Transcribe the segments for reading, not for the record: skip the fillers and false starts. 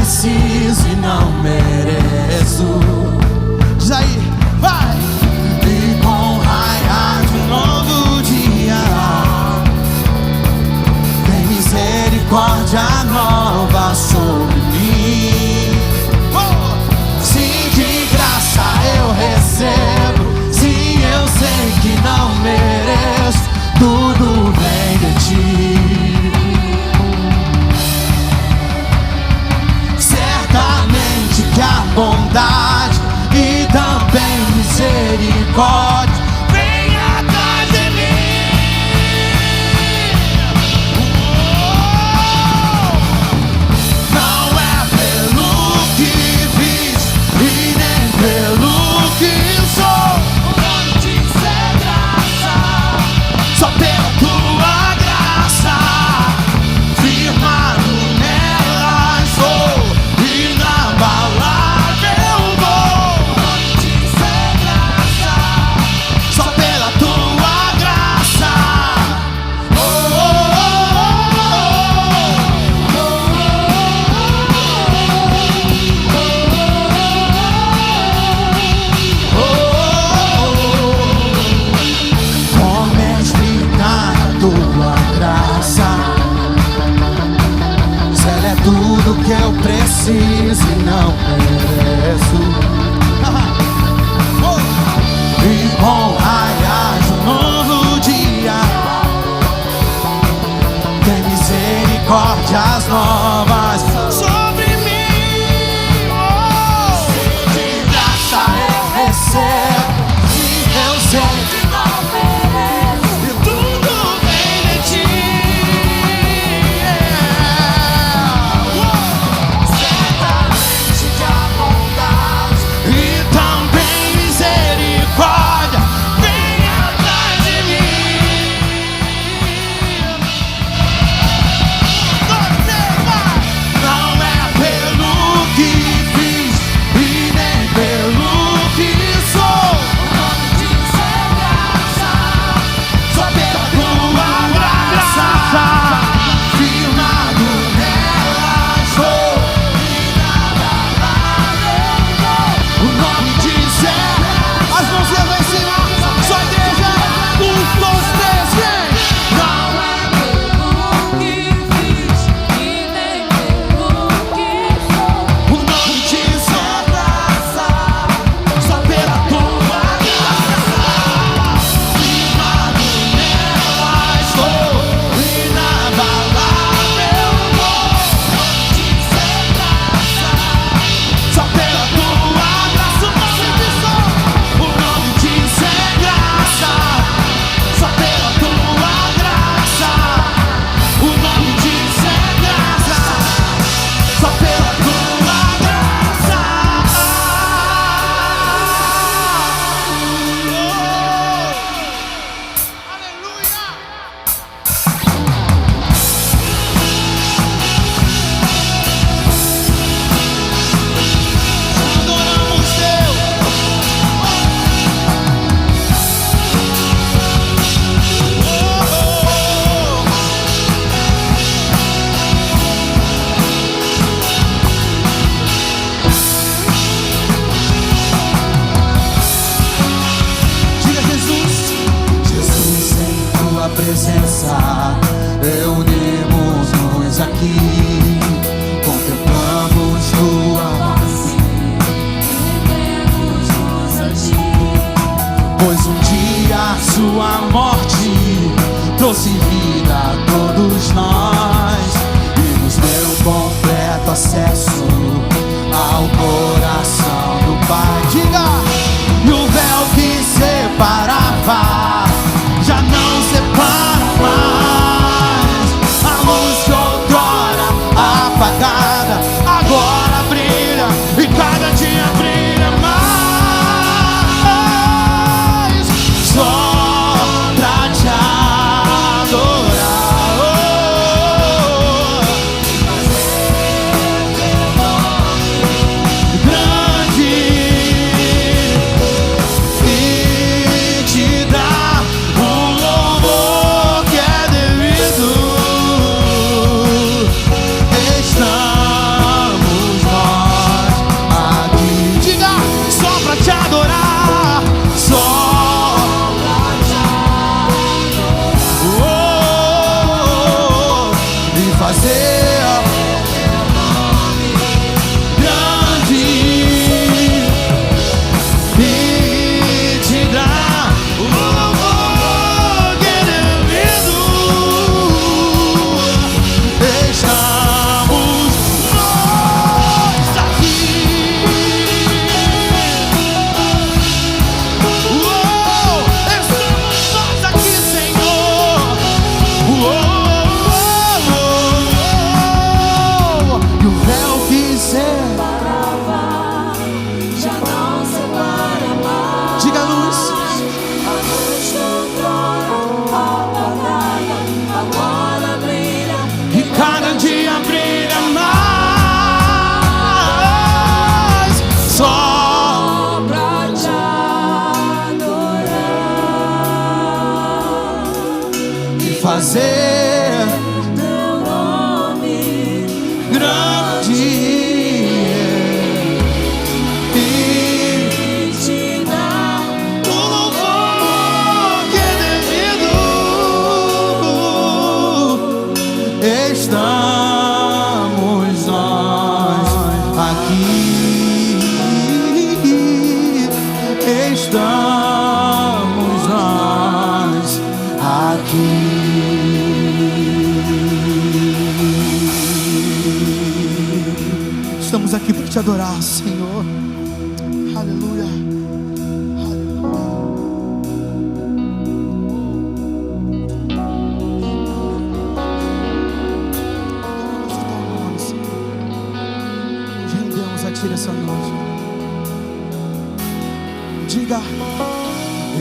preciso e não mereço. Diz aí, vai! E com raiar de um novo dia, tem misericórdia nova sobre mim. Sim, de graça eu recebo. Sim, eu sei que não mereço. Tudo vem de ti. Certamente que a bondade e também misericórdia vem atrás de mim. Não é pelo que fiz e nem pelo que sou. O nome disso é graça. Só pela tua graça, firmado nela estou. Tudo que eu preciso e não mereço. E com raiar de um novo dia, tem misericórdias novas sobre mim. De graça eu recebo. E eu sei que não mereço. E tudo vem de ti. Presença, reunimos-nos aqui, contemplamos tua face e vemos-nos a ti. Pois um dia a sua morte trouxe vida a todos nós e nos deu completo acesso ao coração do Pai. Diga! E o véu que separava já não separa mais. A luz de outrora apagada agora brilha e cada dia brilha mais. Só pra te adorar. fazer teu nome grande e te dar o louvor que é devido. Estamos nós aqui, estamos nós aqui. Estamos aqui para te adorar, Senhor. Aleluia. Rendemos a Ti essa noite. Diga: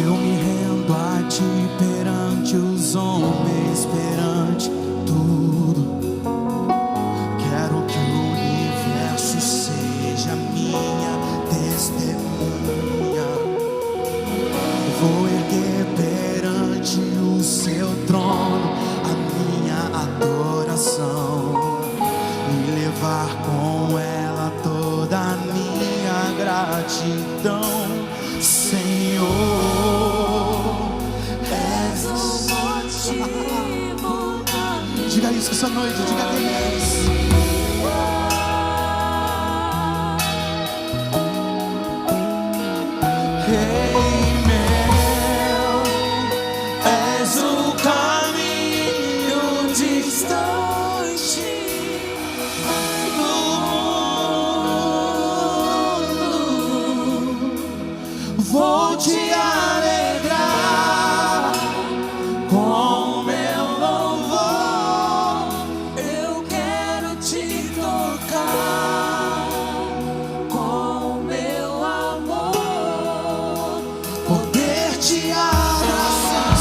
eu me rendo a Ti perante os homens, perante tudo. Quero que o universo seja minha testemunha. Vou erguer perante o Seu trono a minha adoração e levar com ela toda a minha gratidão. Senhor, és o motivo da minha. Diga isso essa noite, diga quem és. Rei meu, és o caminho distante do mundo. Vou te alegrar com meu louvor. Eu quero te tocar com meu amor, Poder te abraçar,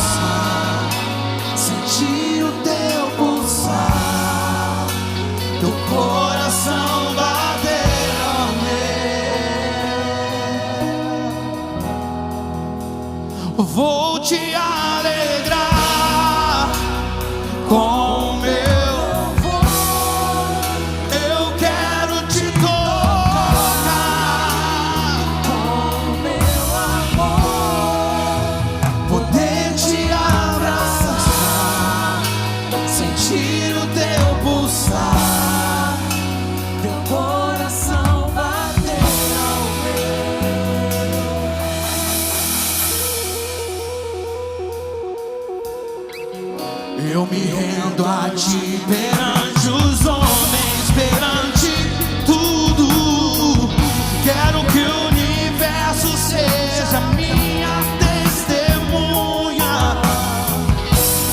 sentir o teu pulsar, teu coração bater ao meu. Vou te alegrar com meu louvor. eu quero te tocar, Com meu amor, poder te abraçar, sentir o teu pulsar, teu coração bater ao eu me rendo a Ti perante os homens, perante tudo. Quero que o universo seja minha testemunha.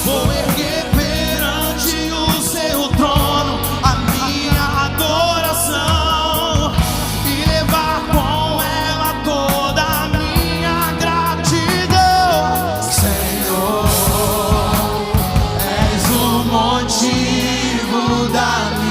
Vou erguer perante o Seu trono a minha adoração e levar com ela toda a minha gratidão. Senhor, és o motivo da minha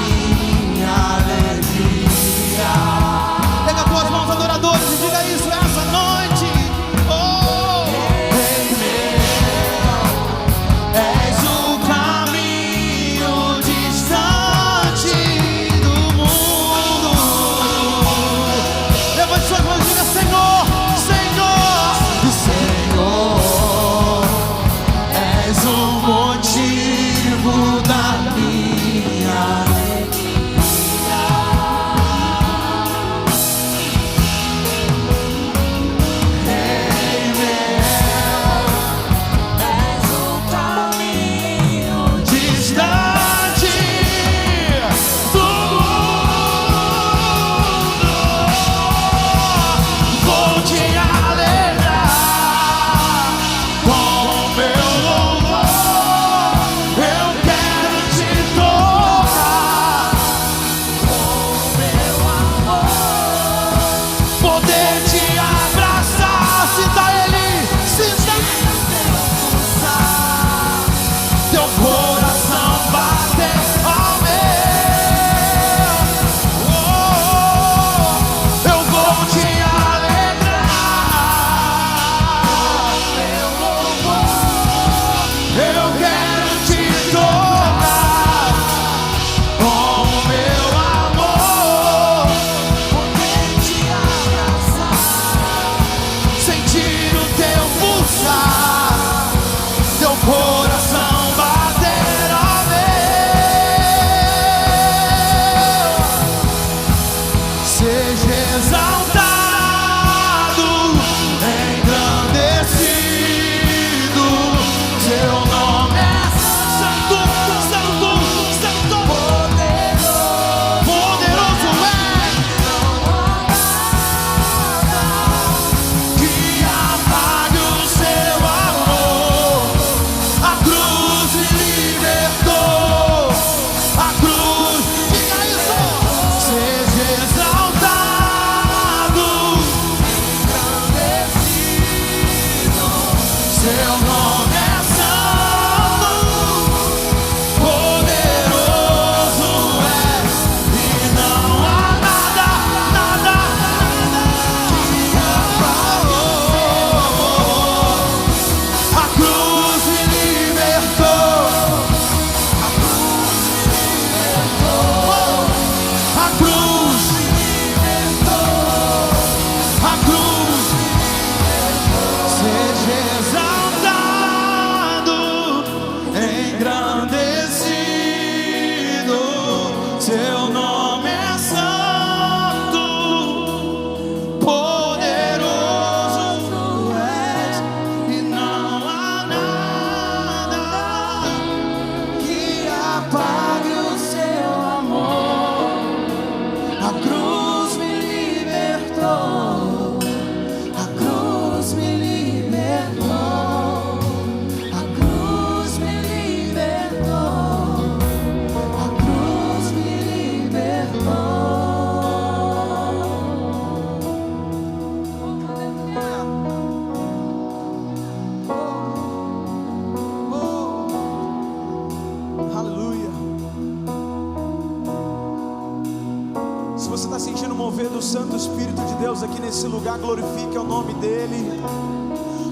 mover do Santo Espírito de Deus aqui nesse lugar, glorifique o nome dEle.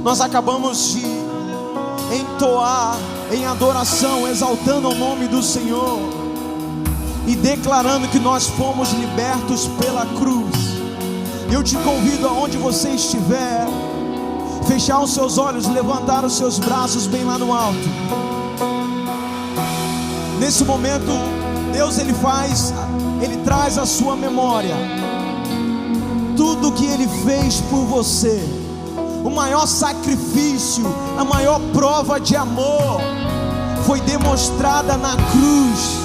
Nós acabamos de entoar em adoração, exaltando o nome do Senhor e declarando que nós fomos libertos pela cruz. Eu te convido, aonde você estiver, fechar os seus olhos, levantar os seus braços bem lá no alto. Nesse momento, Deus Ele traz à sua memória tudo que Ele fez por você. O maior sacrifício, a maior prova de amor foi demonstrada na cruz.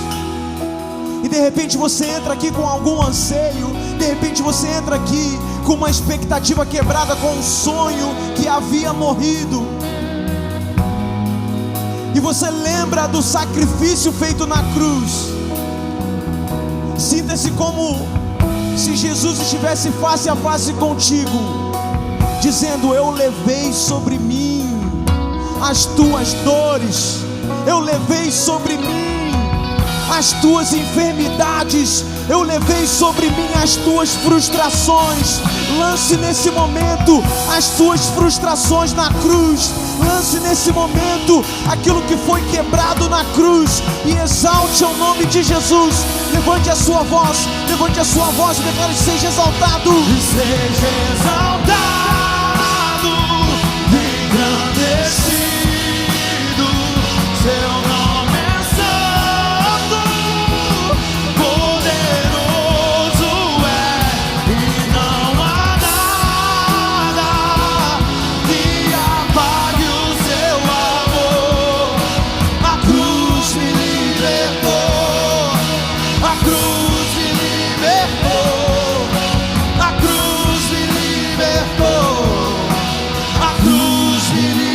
E de repente você entra aqui com algum anseio, de repente você entra aqui com uma expectativa quebrada, com um sonho que havia morrido, e você lembra do sacrifício feito na cruz. Sinta-se como se Jesus estivesse face a face contigo, dizendo: eu levei sobre mim as tuas dores, eu levei sobre mim as tuas enfermidades, eu levei sobre mim as tuas frustrações. Lance nesse momento as tuas frustrações na cruz. Lance nesse momento aquilo que foi quebrado na cruz e exalte o nome de Jesus. Levante a sua voz e declare: seja exaltado. E seja exaltado, engrandecido, seu nome é santo, poderoso é, e não há nada que apague o seu amor. A cruz me libertou, a cruz me libertou, a cruz me libertou, a cruz me libertou.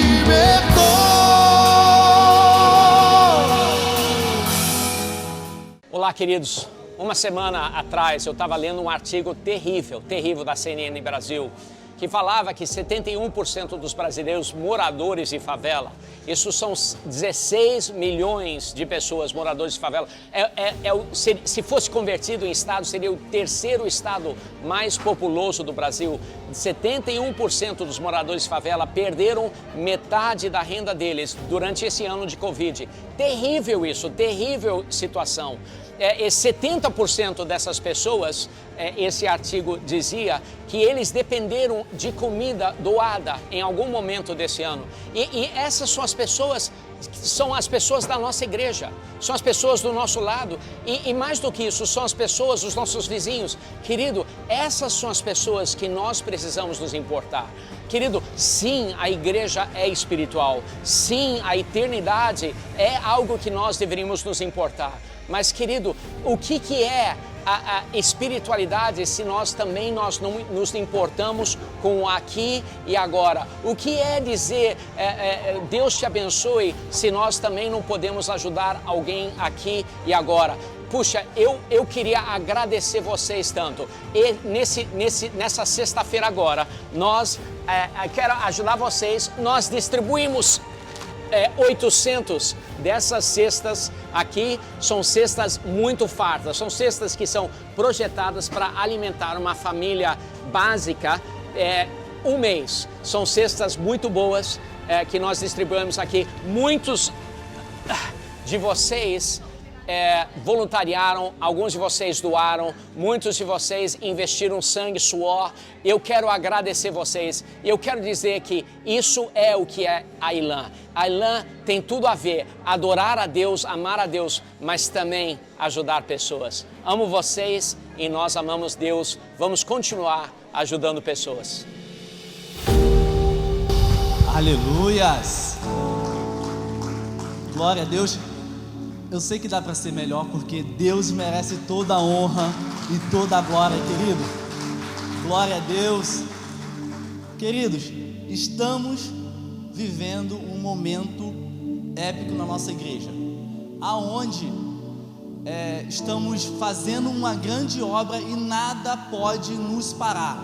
Olá, queridos. Uma semana atrás eu estava lendo um artigo terrível da CNN Brasil, que falava que 71% dos brasileiros moradores de favela, isso são 16 milhões de pessoas moradores de favela, se fosse convertido em estado, seria o terceiro estado mais populoso do Brasil. 71% dos moradores de favela perderam metade da renda deles durante esse ano de Covid. Terrível isso, terrível situação. 70% dessas pessoas, esse artigo dizia, que eles dependeram de comida doada em algum momento desse ano. E essas são as pessoas da nossa igreja, são as pessoas do nosso lado, e mais do que isso, são as pessoas dos nossos vizinhos. Querido, essas são as pessoas que nós precisamos nos importar. Querido, sim, a igreja é espiritual, sim, a eternidade é algo que nós deveríamos nos importar. Mas, querido, o que é a espiritualidade se nós não nos importamos com o aqui e agora? O que é dizer Deus te abençoe se nós também não podemos ajudar alguém aqui e agora? Puxa, eu queria agradecer vocês tanto. E nessa sexta-feira agora, quero ajudar vocês, nós distribuímos 800 dessas cestas aqui. São cestas muito fartas, são cestas que são projetadas para alimentar uma família básica um mês. São cestas muito boas que nós distribuímos aqui. Muitos de vocês voluntariaram, alguns de vocês doaram, muitos de vocês investiram sangue, suor. Eu quero agradecer vocês. Eu quero dizer que isso é o que é a ILAM. A ILAM tem tudo a ver, adorar a Deus, amar a Deus, mas também ajudar pessoas. Amo vocês e nós amamos Deus. Vamos continuar ajudando pessoas. Aleluias! Glória a Deus. Eu sei que dá para ser melhor, porque Deus merece toda a honra e toda a glória, querido. Glória a Deus. Queridos, estamos vivendo um momento épico na nossa igreja, aonde estamos fazendo uma grande obra e nada pode nos parar.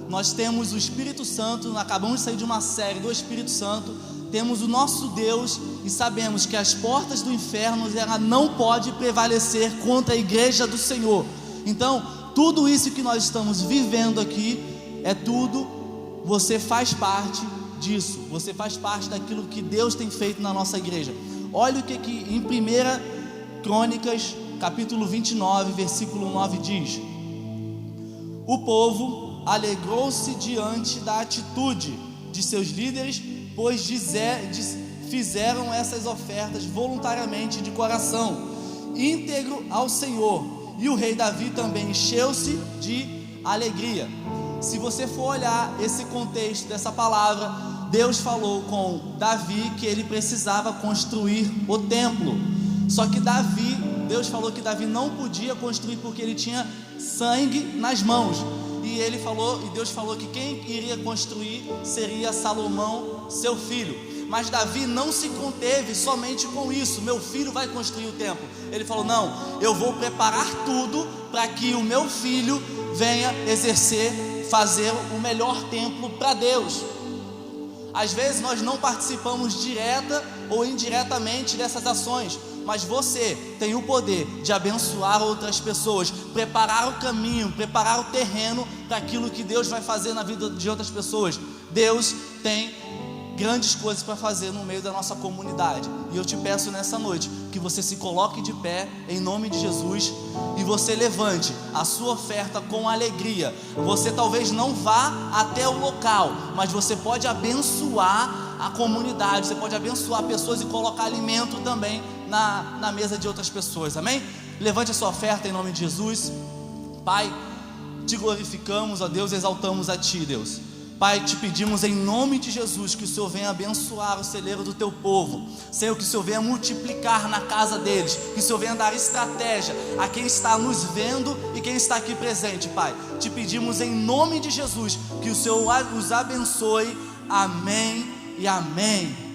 Nós temos o Espírito Santo, acabamos de sair de uma série do Espírito Santo. Temos o nosso Deus e sabemos que as portas do inferno ela não pode prevalecer contra a igreja do Senhor. Então, tudo isso que nós estamos vivendo aqui é tudo, você faz parte disso, você faz parte daquilo que Deus tem feito na nossa igreja. Olha o que em 1 Crônicas, capítulo 29, versículo 9 diz: o povo alegrou-se diante da atitude de seus líderes, pois fizeram essas ofertas voluntariamente de coração íntegro ao Senhor, e o rei Davi também encheu-se de alegria. Se você for olhar esse contexto dessa palavra, Deus falou com Davi que ele precisava construir o templo. Só que Deus falou que Davi não podia construir porque ele tinha sangue nas mãos. E Deus falou que quem iria construir seria Salomão, seu filho. Mas Davi não se conteve somente com isso: meu filho vai construir o templo. Ele falou: não, eu vou preparar tudo para que o meu filho venha fazer o melhor templo para Deus. Às vezes nós não participamos direta ou indiretamente dessas ações, mas você tem o poder de abençoar outras pessoas, preparar o caminho, preparar o terreno para aquilo que Deus vai fazer na vida de outras pessoas. Deus tem grandes coisas para fazer no meio da nossa comunidade, e eu te peço nessa noite que você se coloque de pé em nome de Jesus e você levante a sua oferta com alegria. Você talvez não vá até o local, mas você pode abençoar a comunidade, você pode abençoar pessoas e colocar alimento também na mesa de outras pessoas, amém? Levante a sua oferta em nome de Jesus. Pai, te glorificamos, ó Deus, exaltamos a Ti, Deus. Pai, te pedimos em nome de Jesus que o Senhor venha abençoar o celeiro do Teu povo. Senhor, que o Senhor venha multiplicar na casa deles, que o Senhor venha dar estratégia a quem está nos vendo e quem está aqui presente, Pai. Te pedimos em nome de Jesus que o Senhor os abençoe. Amém e amém.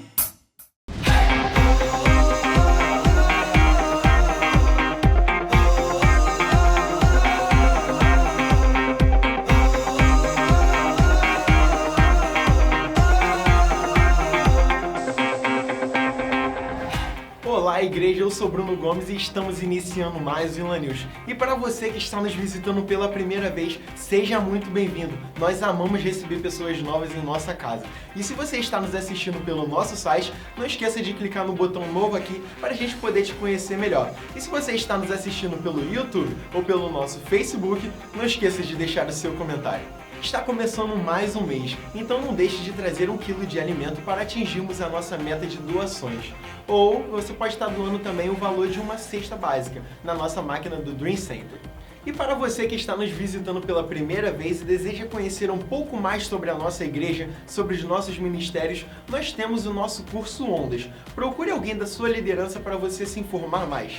Olá, igreja, eu sou Bruno Gomes e estamos iniciando mais o Vila News. E para você que está nos visitando pela primeira vez, seja muito bem-vindo. Nós amamos receber pessoas novas em nossa casa. E se você está nos assistindo pelo nosso site, não esqueça de clicar no botão novo aqui para a gente poder te conhecer melhor. E se você está nos assistindo pelo YouTube ou pelo nosso Facebook, não esqueça de deixar o seu comentário. Está começando mais um mês, então não deixe de trazer 1 quilo de alimento para atingirmos a nossa meta de doações. Ou você pode estar doando também o valor de uma cesta básica na nossa máquina do Dream Center. E para você que está nos visitando pela primeira vez e deseja conhecer um pouco mais sobre a nossa igreja, sobre os nossos ministérios, nós temos o nosso curso Ondas. Procure alguém da sua liderança para você se informar mais.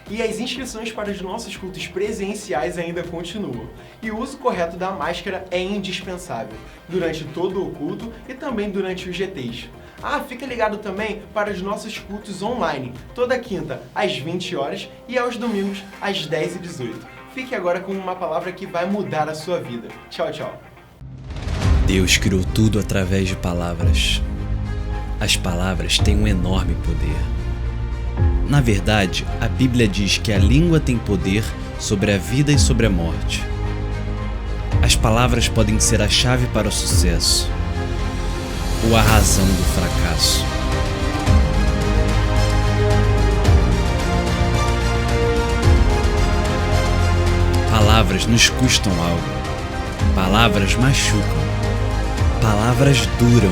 E as inscrições para os nossos cultos presenciais ainda continuam. E o uso correto da máscara é indispensável, durante todo o culto e também durante os GTs. Fica ligado também para os nossos cultos online, toda quinta às 20 horas e aos domingos às 10h18. Fique agora com uma palavra que vai mudar a sua vida. Tchau, tchau. Deus criou tudo através de palavras. As palavras têm um enorme poder. Na verdade, a Bíblia diz que a língua tem poder sobre a vida e sobre a morte. As palavras podem ser a chave para o sucesso ou a razão do fracasso. Palavras nos custam algo. Palavras machucam. Palavras duram.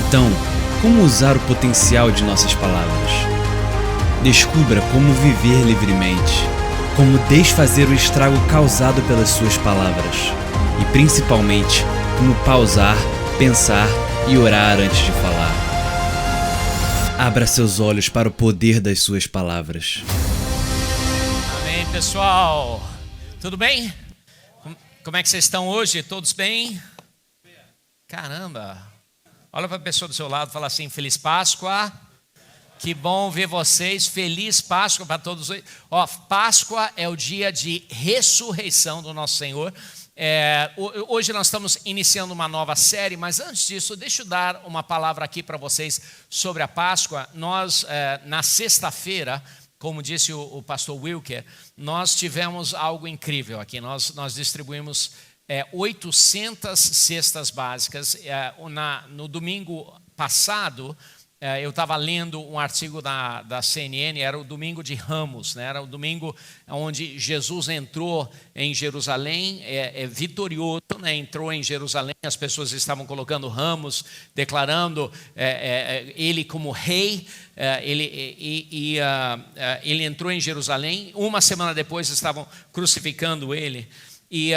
Então, como usar o potencial de nossas palavras? Descubra como viver livremente, como desfazer o estrago causado pelas suas palavras e, principalmente, como pausar, pensar e orar antes de falar. Abra seus olhos para o poder das suas palavras. Amém, pessoal. Tudo bem? Como é que vocês estão hoje? Todos bem? Caramba! Olha para a pessoa do seu lado e fala assim: Feliz Páscoa. Que bom ver vocês. Feliz Páscoa para todos. Páscoa é o dia de ressurreição do nosso Senhor. Hoje nós estamos iniciando uma nova série, mas antes disso, deixa eu dar uma palavra aqui para vocês sobre a Páscoa. Nós, na sexta-feira, como disse o pastor Wilker, nós tivemos algo incrível aqui. Nós distribuímos 800 cestas básicas. No domingo passado, eu estava lendo um artigo da CNN, era o domingo de Ramos, né? Era o domingo onde Jesus entrou em Jerusalém, vitorioso, né? Entrou em Jerusalém, as pessoas estavam colocando ramos, declarando ele como rei. Ele entrou em Jerusalém, uma semana depois estavam crucificando ele. E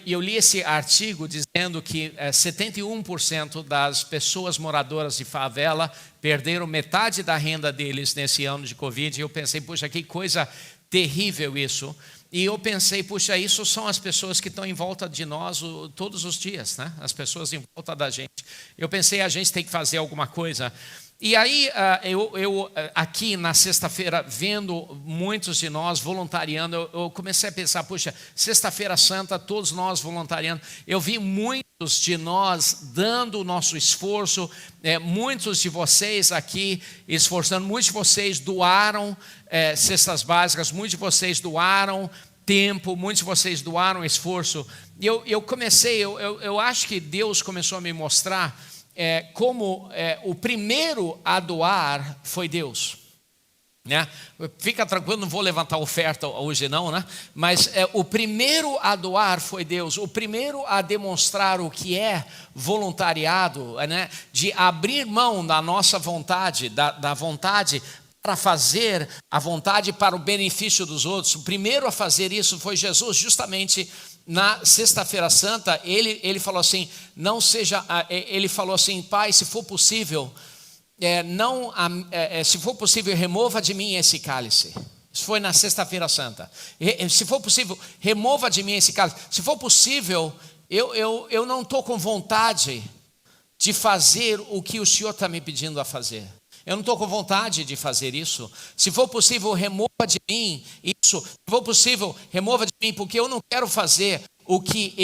eu li esse artigo dizendo que 71% das pessoas moradoras de favela perderam metade da renda deles nesse ano de Covid. E eu pensei, puxa, que coisa terrível isso. E eu pensei, puxa, isso são as pessoas que estão em volta de nós todos os dias, né? As pessoas em volta da gente. Eu pensei, a gente tem que fazer alguma coisa. E aí, eu aqui na sexta-feira, vendo muitos de nós voluntariando, eu comecei a pensar, puxa, sexta-feira santa, todos nós voluntariando. Eu vi muitos de nós dando o nosso esforço, muitos de vocês aqui esforçando, muitos de vocês doaram cestas básicas, muitos de vocês doaram tempo, muitos de vocês doaram esforço. E eu acho que Deus começou a me mostrar como o primeiro a doar foi Deus, né? Fica tranquilo, não vou levantar oferta hoje não, né? Mas o primeiro a doar foi Deus, o primeiro a demonstrar o que é voluntariado, né? De abrir mão da nossa vontade, da vontade para fazer a vontade para o benefício dos outros. O primeiro a fazer isso foi Jesus, justamente na sexta-feira santa. Ele falou assim, ele falou assim, Pai, se for possível, se for possível, remova de mim esse cálice. Isso foi na sexta-feira santa. Se for possível, remova de mim esse cálice. Se for possível, eu não estou com vontade de fazer o que o Senhor está me pedindo a fazer. Eu não estou com vontade de fazer isso. Se for possível, remova de mim isso. Se for possível, remova de mim, porque eu não quero fazer o que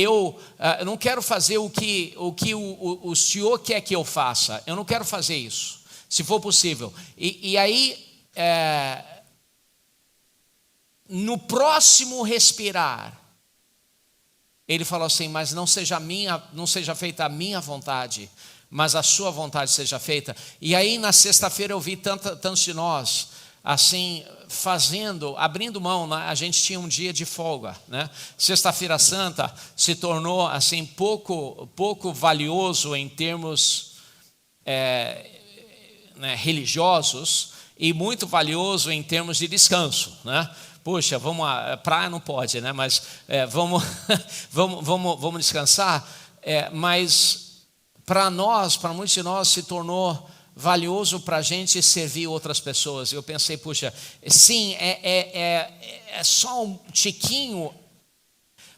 não quero fazer o que o Senhor quer que eu faça. Eu não quero fazer isso, se for possível. E aí, no próximo respirar, ele falou assim, mas não seja feita a minha vontade, mas a sua vontade seja feita. E aí na sexta-feira eu vi tantos de nós assim abrindo mão, né? A gente tinha um dia de folga, né? Sexta-feira santa se tornou assim pouco valioso em termos religiosos e muito valioso em termos de descanso, né? Puxa, praia não pode, né? Mas vamos descansar. Mas para muitos de nós se tornou valioso para a gente servir outras pessoas. Eu pensei, puxa, sim, é só um tiquinho,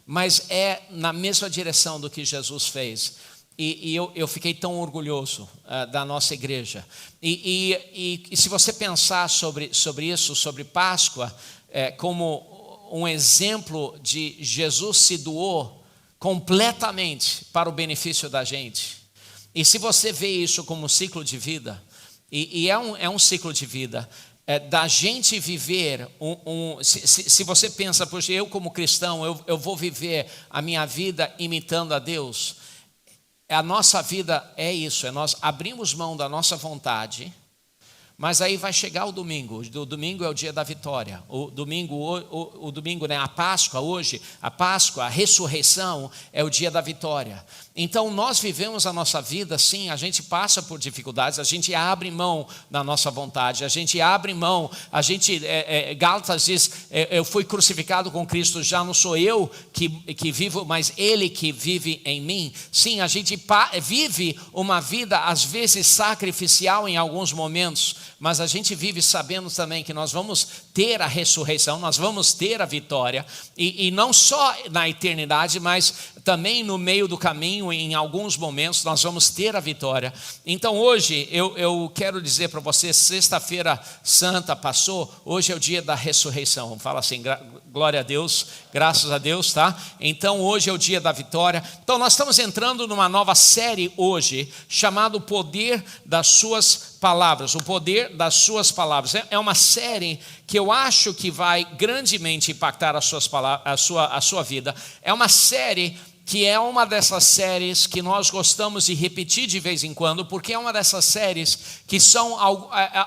mas é na mesma direção do que Jesus fez. E eu fiquei tão orgulhoso da nossa igreja. E se você pensar sobre isso, sobre Páscoa, como um exemplo de Jesus se doou completamente para o benefício da gente. E se você vê isso como um ciclo de vida, e é um ciclo de vida, da gente viver, se você pensa, poxa, eu como cristão, eu vou viver a minha vida imitando a Deus, a nossa vida é isso, nós abrimos mão da nossa vontade, mas aí vai chegar o domingo é o dia da vitória, o domingo, né, a Páscoa hoje, a ressurreição é o dia da vitória. Então nós vivemos a nossa vida, sim, a gente passa por dificuldades, a gente abre mão da nossa vontade, a gente abre mão, Gálatas diz, eu fui crucificado com Cristo, já não sou eu que vivo, mas Ele que vive em mim. Sim, a gente vive uma vida às vezes sacrificial em alguns momentos, mas a gente vive sabendo também que nós vamos ter a ressurreição, nós vamos ter a vitória, e não só na eternidade, mas também no meio do caminho, em alguns momentos, nós vamos ter a vitória. Então hoje, eu quero dizer para você, sexta-feira santa passou, hoje é o dia da ressurreição. Fala assim, glória a Deus, graças a Deus, tá? Então hoje é o dia da vitória. Então nós estamos entrando numa nova série hoje, chamada O Poder das Suas palavras, o poder das suas palavras. É uma série que eu acho que vai grandemente impactar as suas palavras, a sua vida. É uma série que é uma dessas séries que nós gostamos de repetir de vez em quando, porque é uma dessas séries que são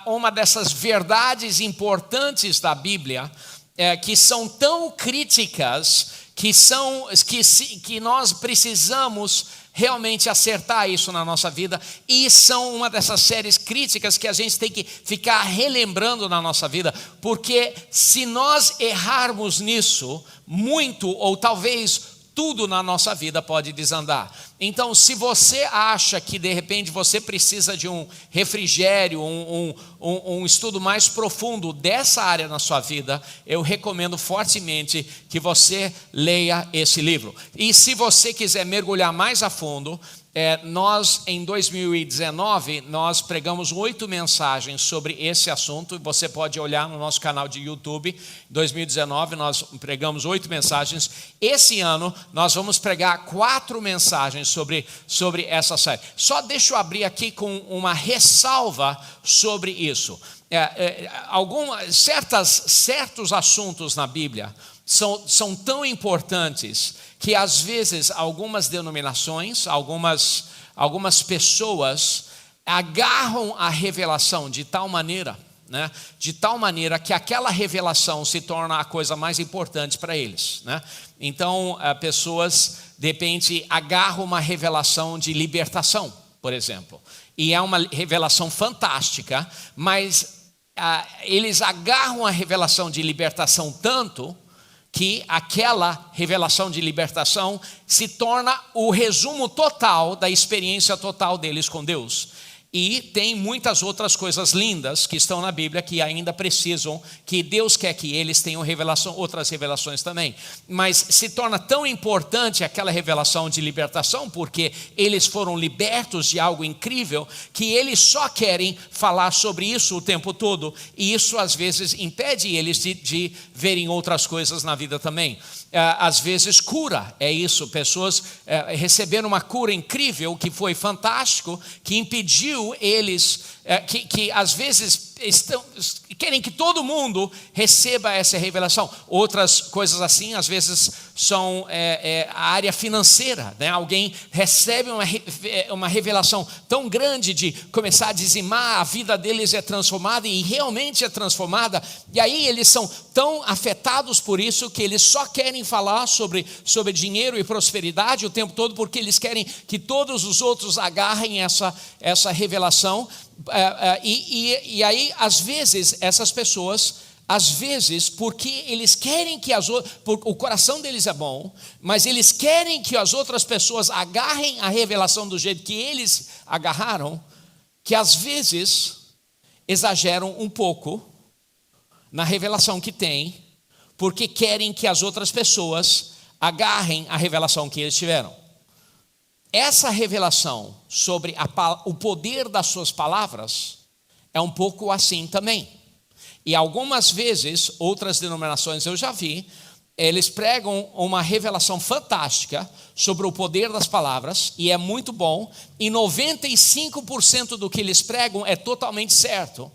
uma dessas verdades importantes da Bíblia, que são tão críticas, que nós precisamos realmente acertar isso na nossa vida, e são uma dessas séries críticas que a gente tem que ficar relembrando na nossa vida, porque se nós errarmos nisso, muito ou talvez tudo na nossa vida pode desandar. Então, se você acha que de repente você precisa de um refrigério, um estudo mais profundo dessa área na sua vida, eu recomendo fortemente que você leia esse livro. E se você quiser mergulhar mais a fundo, nós em 2019, nós pregamos 8 mensagens sobre esse assunto, e você pode olhar no nosso canal de YouTube. Em 2019 nós pregamos 8 mensagens. Esse ano nós vamos pregar 4 mensagens sobre essa série. Só deixa eu abrir aqui com uma ressalva sobre isso. Certos assuntos na Bíblia são tão importantes que às vezes algumas denominações, algumas pessoas agarram a revelação de tal maneira, né, que aquela revelação se torna a coisa mais importante para eles, né? Então, pessoas de repente agarram uma revelação de libertação, por exemplo, e é uma revelação fantástica, mas eles agarram a revelação de libertação tanto que aquela revelação de libertação se torna o resumo total da experiência total deles com Deus. E tem muitas outras coisas lindas que estão na Bíblia que ainda precisam, que Deus quer que eles tenham outras revelações também. Mas se torna tão importante aquela revelação de libertação, porque eles foram libertos de algo incrível, que eles só querem falar sobre isso o tempo todo. E isso às vezes impede eles de verem outras coisas na vida também. Às vezes cura, é isso, pessoas receberam uma cura incrível, que foi fantástico, que impediu eles, que às vezes querem que todo mundo receba essa revelação. Outras coisas assim, às vezes são a área financeira, né? Alguém recebe uma revelação tão grande de começar a dizimar, a vida deles é transformada, e realmente é transformada, e aí eles são tão afetados por isso que eles só querem falar sobre dinheiro e prosperidade o tempo todo, porque eles querem que todos os outros agarrem essa revelação. E aí, às vezes, essas pessoas, porque eles querem que o coração deles é bom, mas eles querem que as outras pessoas agarrem a revelação do jeito que eles agarraram, que às vezes exageram um pouco na revelação que tem, porque querem que as outras pessoas agarrem a revelação que eles tiveram. Essa revelação sobre o poder das suas palavras é um pouco assim também. E algumas vezes, outras denominações eu já vi, eles pregam uma revelação fantástica sobre o poder das palavras, e é muito bom, e 95% do que eles pregam é totalmente certo.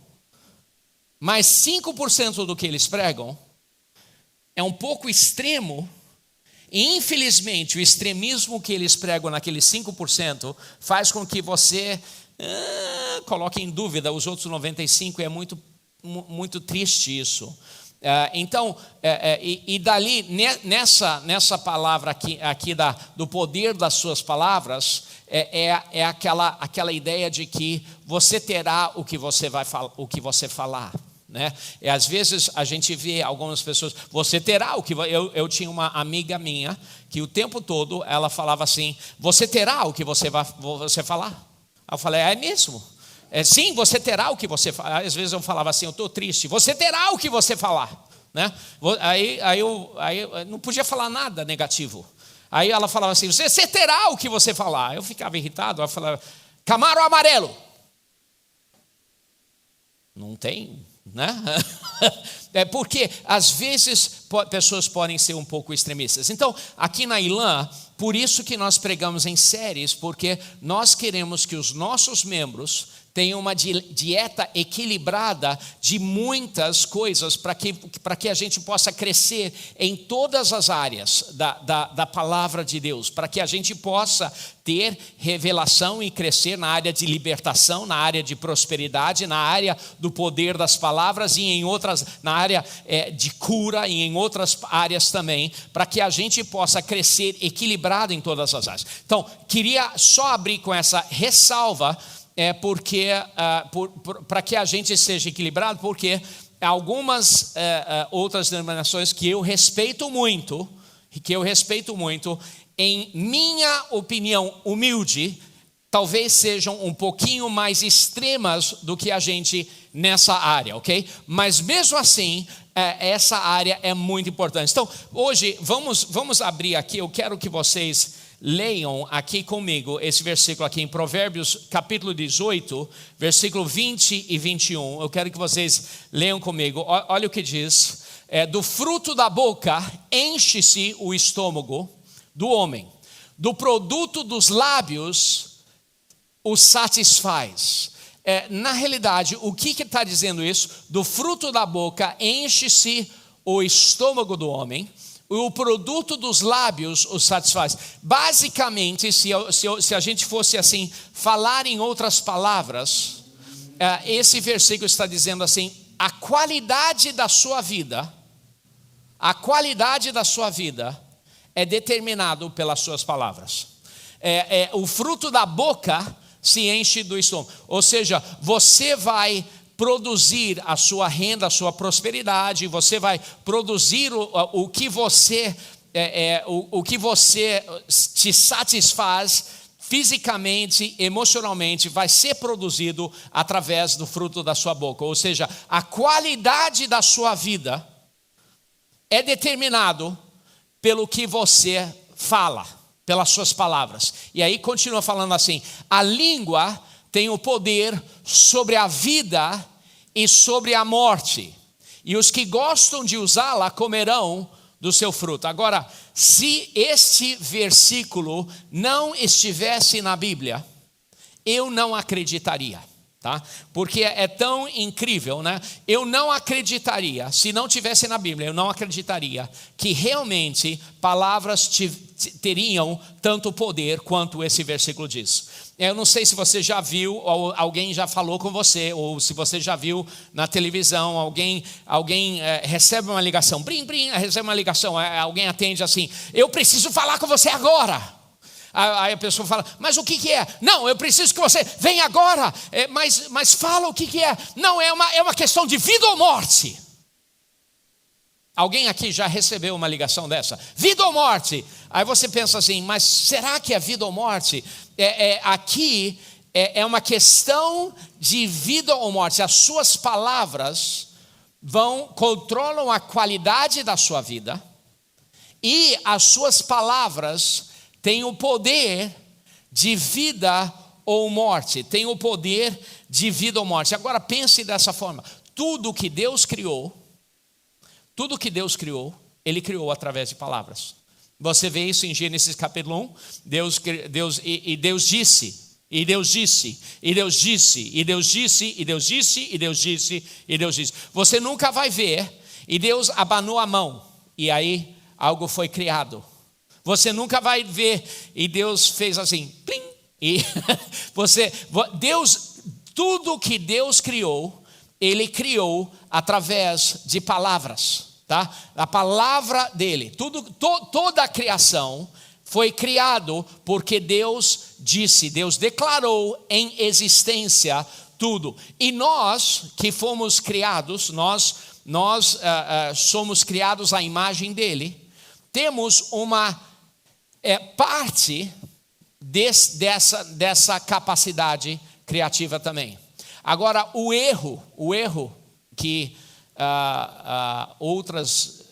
Mas 5% do que eles pregam é um pouco extremo, e infelizmente o extremismo que eles pregam naqueles 5% faz com que você coloque em dúvida os outros 95%. É muito triste isso. Então, e dali, nessa palavra aqui do poder das suas palavras, é aquela ideia de que você terá o que você falar. Né? E às vezes a gente vê algumas pessoas, você terá o que eu tinha uma amiga minha que o tempo todo ela falava assim: você terá o que você falar. Aí eu falei: é mesmo? Sim, você terá o que você falar. Às vezes eu falava assim: eu estou triste. Você terá o que você falar, né? Aí eu não podia falar nada negativo. Aí ela falava assim: você terá o que você falar. Eu ficava irritado. Eu falava: Camaro amarelo. Não tem, né? Porque às vezes pessoas podem ser um pouco extremistas. Então, aqui na ILAM, por isso que nós pregamos em séries, porque nós queremos que os nossos membros tem uma dieta equilibrada de muitas coisas para que a gente possa crescer em todas as áreas da palavra de Deus, para que a gente possa ter revelação e crescer na área de libertação, na área de prosperidade, na área do poder das palavras e em outras, na área de cura e em outras áreas também, para que a gente possa crescer equilibrado em todas as áreas. Então, queria só abrir com essa ressalva, porque para que a gente seja equilibrado, porque algumas outras denominações que eu respeito muito, em minha opinião humilde, talvez sejam um pouquinho mais extremas do que a gente nessa área, ok? Mas mesmo assim, essa área é muito importante. Então, hoje, vamos abrir aqui, eu quero que vocês leiam aqui comigo esse versículo aqui em Provérbios capítulo 18, versículo 20 e 21. Eu quero que vocês leiam comigo. Olha o que diz: do fruto da boca enche-se o estômago do homem, do produto dos lábios o satisfaz. Na realidade, o que está dizendo isso? Do fruto da boca enche-se o estômago do homem, o produto dos lábios o satisfaz. Basicamente, se a gente fosse assim, falar em outras palavras, esse versículo está dizendo assim: a qualidade da sua vida é determinado pelas suas palavras. O fruto da boca se enche do estômago. Ou seja, você vai produzir a sua renda, a sua prosperidade, você vai produzir o que você te satisfaz fisicamente, emocionalmente, vai ser produzido através do fruto da sua boca. Ou seja, a qualidade da sua vida é determinado pelo que você fala, pelas suas palavras. E aí continua falando assim: a língua tem o poder sobre a vida e sobre a morte, e os que gostam de usá-la comerão do seu fruto. Agora, se este versículo não estivesse na Bíblia, eu não acreditaria, tá? Porque é tão incrível, né? Eu não acreditaria, se não tivesse na Bíblia, eu não acreditaria que realmente palavras teriam tanto poder quanto esse versículo diz. Eu não sei se você já viu, ou alguém já falou com você, ou se você já viu na televisão, alguém recebe uma ligação, recebe uma ligação, alguém atende assim: eu preciso falar com você agora. Aí a pessoa fala: mas o que é? Não, eu preciso que você venha agora, mas fala o que é. Não, é uma questão de vida ou morte. Alguém aqui já recebeu uma ligação dessa? Vida ou morte? Aí você pensa assim: mas será que é vida ou morte? Aqui é uma questão de vida ou morte. As suas palavras controlam a qualidade da sua vida, e as suas palavras têm o poder de vida ou morte. Tem o poder de vida ou morte. Agora pense dessa forma: tudo que Deus criou, Ele criou através de palavras. Você vê isso em Gênesis capítulo 1. Deus disse. Você nunca vai ver e Deus abanou a mão e aí algo foi criado. Você nunca vai ver e Deus fez assim, plim, e tudo que Deus criou, Ele criou através de palavras. Tá? A palavra dele, toda a criação foi criado porque Deus disse, Deus declarou em existência tudo. E nós que fomos criados, nós somos criados à imagem dele, temos uma parte dessa capacidade criativa também. Agora, o erro que outras,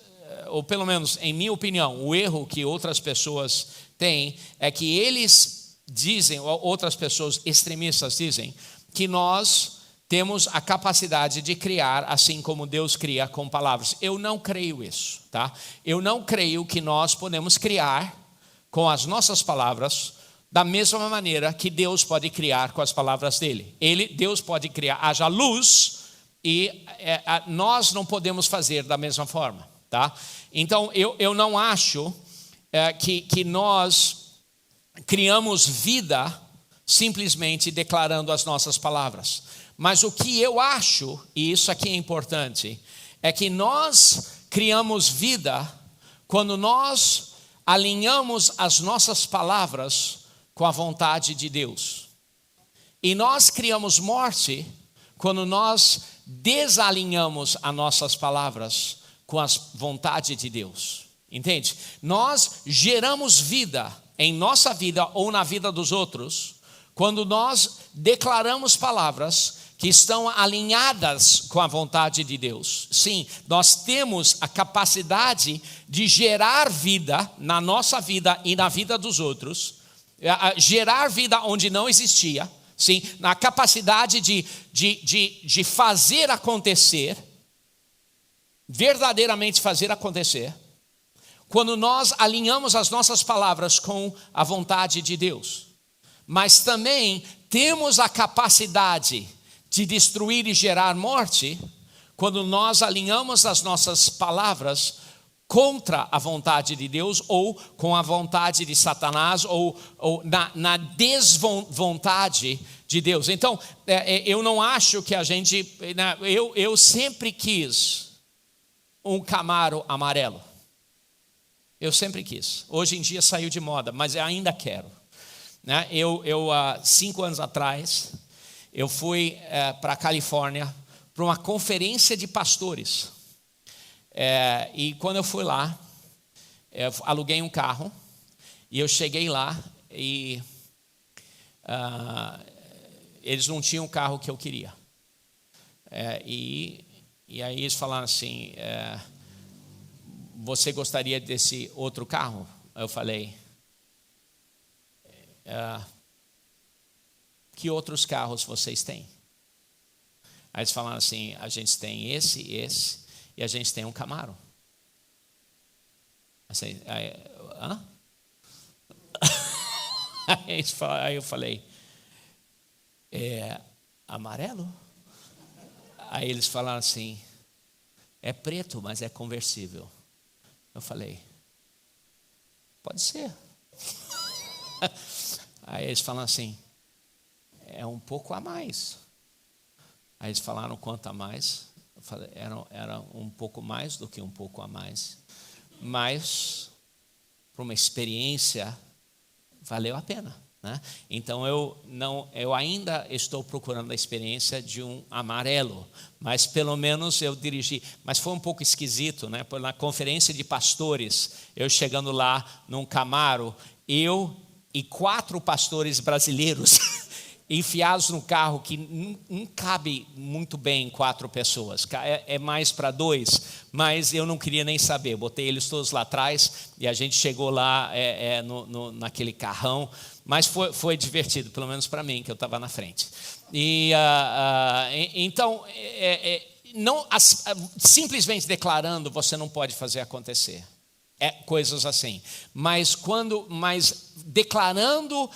ou pelo menos em minha opinião, o erro que outras pessoas têm é que eles dizem, ou outras pessoas extremistas dizem, que nós temos a capacidade de criar assim como Deus cria com palavras. Eu não creio isso, tá? Eu não creio que nós podemos criar com as nossas palavras da mesma maneira que Deus pode criar com as palavras dele. Deus pode criar, haja luz, e nós não podemos fazer da mesma forma, tá? Então eu não acho que nós criamos vida simplesmente declarando as nossas palavras. Mas o que eu acho, e isso aqui é importante, é que nós criamos vida quando nós alinhamos as nossas palavras com a vontade de Deus. E nós criamos morte quando nós desalinhamos as nossas palavras com a vontade de Deus. Entende? Nós geramos vida em nossa vida ou na vida dos outros quando nós declaramos palavras que estão alinhadas com a vontade de Deus. Sim, nós temos a capacidade de gerar vida na nossa vida e na vida dos outros, gerar vida onde não existia, sim, na capacidade de fazer acontecer, verdadeiramente fazer acontecer, quando nós alinhamos as nossas palavras com a vontade de Deus. Mas também temos a capacidade de destruir e gerar morte quando nós alinhamos as nossas palavras contra a vontade de Deus ou com a vontade de Satanás ou na desvontade de Deus. Então, eu não acho que a gente... Eu sempre quis um Camaro amarelo. Eu sempre quis. Hoje em dia saiu de moda, mas eu ainda quero. Há 5 anos atrás, eu fui para a Califórnia para uma conferência de pastores. E quando eu fui lá, eu aluguei um carro e eu cheguei lá e eles não tinham o carro que eu queria. E aí eles falaram assim, você gostaria desse outro carro? Eu falei, que outros carros vocês têm? Aí eles falaram assim, a gente tem esse, e a gente tem um Camaro. Assim, hã? Aí eu falei, amarelo? Aí eles falaram assim, é preto, mas é conversível. Eu falei, pode ser. Aí eles falaram assim, é um pouco a mais. Aí eles falaram quanto a mais. Eu falei, era um pouco mais do que um pouco a mais. Mas, para uma experiência, valeu a pena. Né? Então, eu ainda estou procurando a experiência de um amarelo. Mas, pelo menos, eu dirigi. Mas foi um pouco esquisito, né? Na conferência de pastores, eu chegando lá num Camaro, eu e 4 pastores brasileiros enfiados no carro que não cabe muito bem 4 pessoas, é mais para 2, mas eu não queria nem saber, botei eles todos lá atrás e a gente chegou lá naquele carrão, mas foi divertido, pelo menos para mim, que eu estava na frente. Então, simplesmente declarando, você não pode fazer acontecer. Coisas assim, mas declarando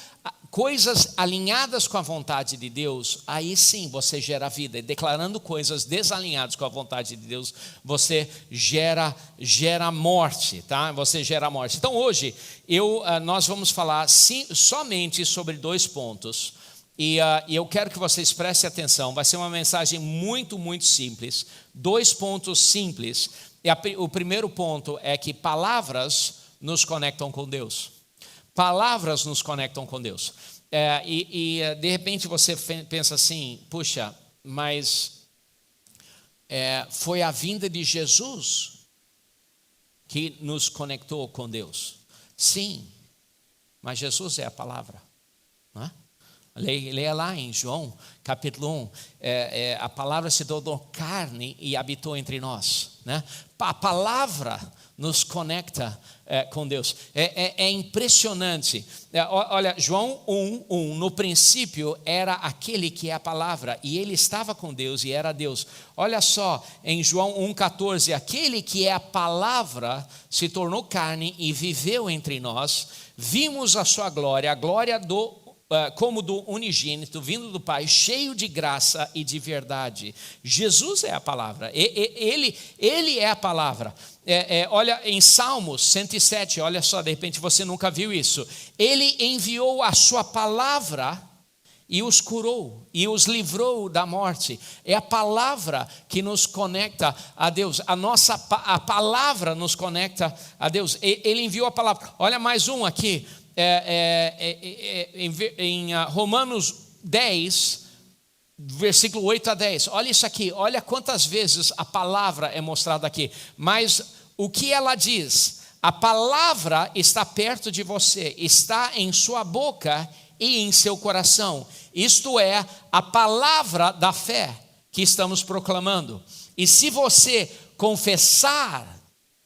coisas alinhadas com a vontade de Deus, aí sim você gera vida. E declarando coisas desalinhadas com a vontade de Deus, você gera morte, tá? Você gera morte. Então hoje nós vamos falar somente sobre 2 pontos. E eu quero que vocês prestem atenção. Vai ser uma mensagem muito, muito simples. 2 pontos simples. O primeiro ponto é que palavras nos conectam com Deus. Palavras nos conectam com Deus. De repente você pensa assim, puxa, mas foi a vinda de Jesus que nos conectou com Deus. Sim, mas Jesus é a palavra. Não é? Leia lá em João, capítulo 1, a palavra se tornou carne e habitou entre nós. Né? A palavra nos conecta com Deus. É impressionante. Olha, João 1:1, no princípio era aquele que é a palavra, e ele estava com Deus e era Deus. Olha só, em João 1:14, aquele que é a palavra se tornou carne e viveu entre nós, vimos a sua glória, a glória como do unigênito, vindo do Pai, cheio de graça e de verdade. Jesus é a palavra, ele é a palavra. Olha em Salmos 107, olha só, de repente você nunca viu isso. Ele enviou a sua palavra e os curou, e os livrou da morte. É a palavra que nos conecta a Deus. A palavra nos conecta a Deus. Ele enviou a palavra. Olha mais um aqui. Em Romanos 10, versículo 8-10, olha isso aqui, olha quantas vezes a palavra é mostrada aqui. Mas o que ela diz? A palavra está perto de você, está em sua boca e em seu coração. Isto é a palavra da fé que estamos proclamando. E se você confessar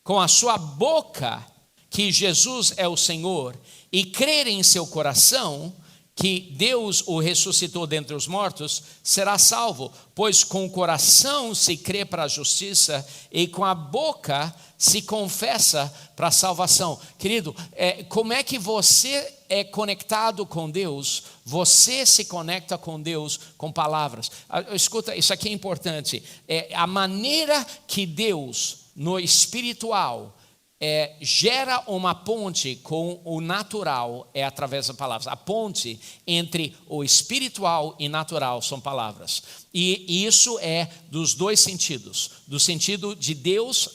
com a sua boca que Jesus é o Senhor e crer em seu coração que Deus o ressuscitou dentre os mortos, será salvo, pois com o coração se crê para a justiça e com a boca se confessa para a salvação. Querido, como é que você é conectado com Deus? Você se conecta com Deus com palavras. Escuta, isso aqui é importante. A maneira que Deus, no espiritual, gera uma ponte com o natural através das palavras. A ponte entre o espiritual e natural são palavras. E isso é dos dois sentidos. Do sentido de Deus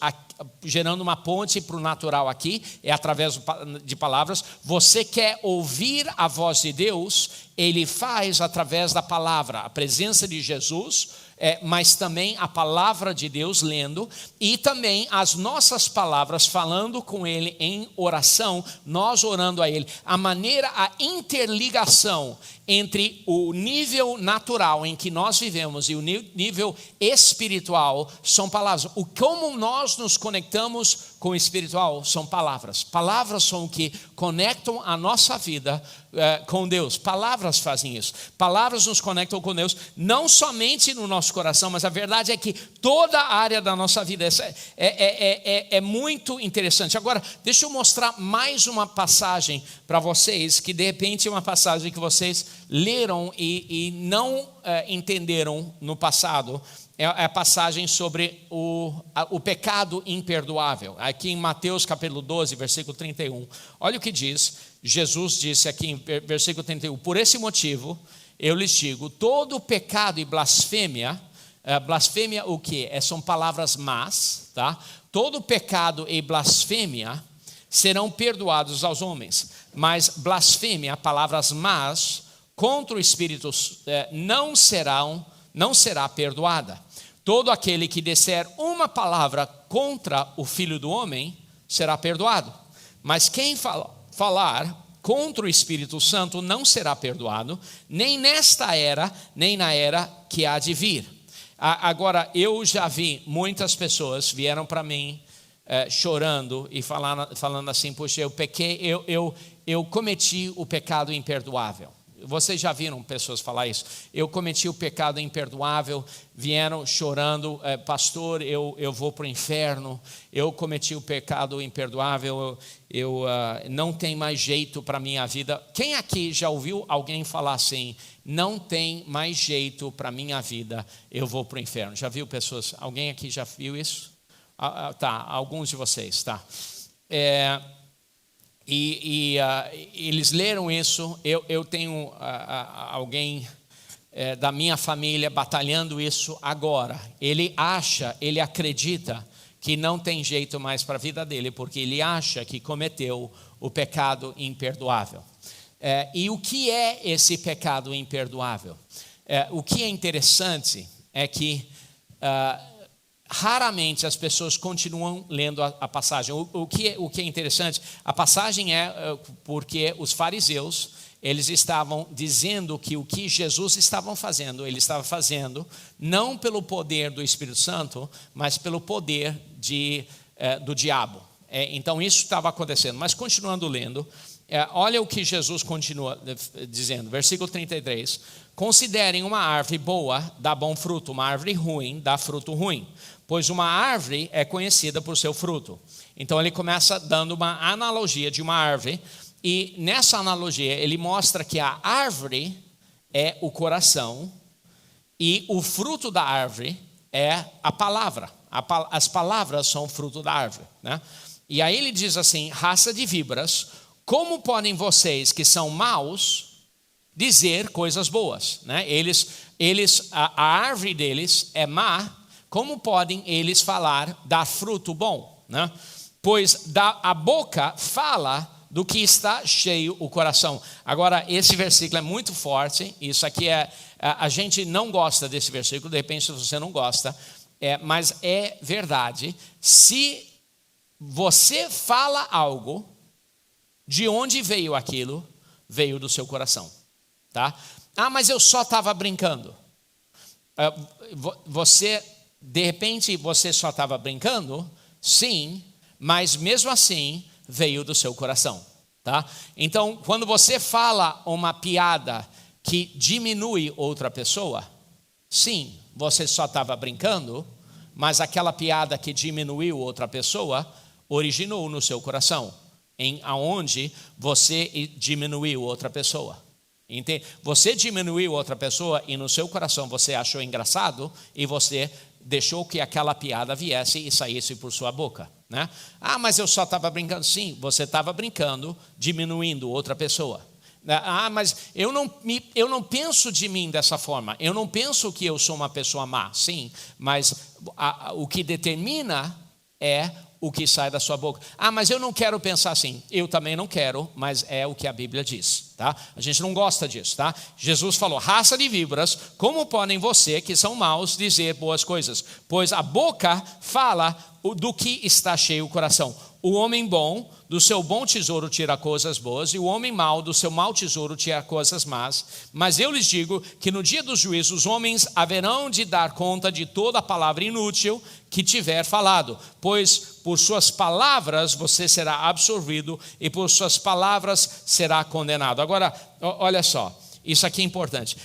gerando uma ponte para o natural aqui, através de palavras. Você quer ouvir a voz de Deus, Ele faz através da palavra, a presença de Jesus, mas também a palavra de Deus lendo, e também as nossas palavras falando com Ele em oração, nós orando a Ele. A interligação entre o nível natural em que nós vivemos e o nível espiritual são palavras. Como nós nos conectamos com o espiritual são palavras. Palavras são o que conectam a nossa vida com Deus. Palavras fazem isso. Palavras nos conectam com Deus, não somente no nosso coração, mas a verdade é que toda a área da nossa vida é muito interessante. Agora, deixa eu mostrar mais uma passagem para vocês, que de repente é uma passagem que vocês leram e não entenderam no passado. É a passagem sobre o pecado imperdoável. Aqui em Mateus capítulo 12, versículo 31. Olha o que diz. Jesus disse aqui em versículo 31. Por esse motivo, eu lhes digo, todo pecado e blasfêmia, blasfêmia o quê? São palavras más, tá? Todo pecado e blasfêmia serão perdoados aos homens, mas blasfêmia, palavras más, contra o Espírito não será perdoada. Todo aquele que disser uma palavra contra o Filho do Homem será perdoado. Mas quem falar contra o Espírito Santo não será perdoado, nem nesta era, nem na era que há de vir. Agora, eu já vi muitas pessoas vieram para mim chorando e falando assim, poxa, eu pequei, eu cometi o pecado imperdoável. Vocês já viram pessoas falar isso? Eu cometi o pecado imperdoável, vieram chorando, pastor, eu vou para o inferno, eu cometi o pecado imperdoável, eu não tem mais jeito para a minha vida. Quem aqui já ouviu alguém falar assim, não tem mais jeito para a minha vida, eu vou para o inferno? Já viu pessoas, alguém aqui já viu isso? Tá, alguns de vocês, tá. Eles leram isso. Eu tenho alguém da minha família batalhando isso agora. Ele acredita que não tem jeito mais para a vida dele, porque ele acha que cometeu o pecado imperdoável. E o que é esse pecado imperdoável? O que é interessante é que raramente as pessoas continuam lendo a passagem. O que é interessante, a passagem é porque os fariseus, eles estavam dizendo que o que Jesus estava fazendo não pelo poder do Espírito Santo, mas pelo poder do diabo. Então isso estava acontecendo. Mas continuando lendo, olha o que Jesus continua dizendo, versículo 33. Considerem uma árvore boa, dá bom fruto, uma árvore ruim, dá fruto ruim. Pois uma árvore é conhecida por seu fruto. Então ele começa dando uma analogia de uma árvore. E nessa analogia ele mostra que a árvore é o coração e o fruto da árvore é a palavra. As palavras são o fruto da árvore, né? E aí ele diz assim: raça de víboras, como podem vocês que são maus dizer coisas boas, né? A árvore deles é má, como podem eles dar fruto bom, né? Pois a boca fala do que está cheio o coração. Agora, esse versículo é muito forte. Isso aqui a gente não gosta desse versículo. De repente você não gosta, mas é verdade. Se você fala algo, de onde veio aquilo? Veio do seu coração, tá? Mas eu só estava brincando. De repente você só estava brincando? Sim, mas mesmo assim veio do seu coração, tá? Então, quando você fala uma piada que diminui outra pessoa, sim, você só estava brincando, mas aquela piada que diminuiu outra pessoa originou no seu coração, aonde você diminuiu outra pessoa. Entende? Você diminuiu outra pessoa e no seu coração você achou engraçado e você deixou que aquela piada viesse e saísse por sua boca, né? Mas eu só estava brincando. Sim, você estava brincando, diminuindo outra pessoa. Mas eu não penso de mim dessa forma. Eu não penso que eu sou uma pessoa má. Sim, mas o que determina é o que sai da sua boca. Mas eu não quero pensar assim. Eu também não quero, mas é o que a Bíblia diz, tá? A gente não gosta disso, tá? Jesus falou: raça de víboras, como podem você que são maus dizer boas coisas? Pois a boca fala do que está cheio o coração. O homem bom do seu bom tesouro tira coisas boas, e o homem mau do seu mau tesouro tira coisas más. Mas eu lhes digo que no dia do juízo os homens haverão de dar conta de toda a palavra inútil que tiver falado, pois por suas palavras você será absolvido e por suas palavras será condenado. Agora, olha só, isso aqui é importante.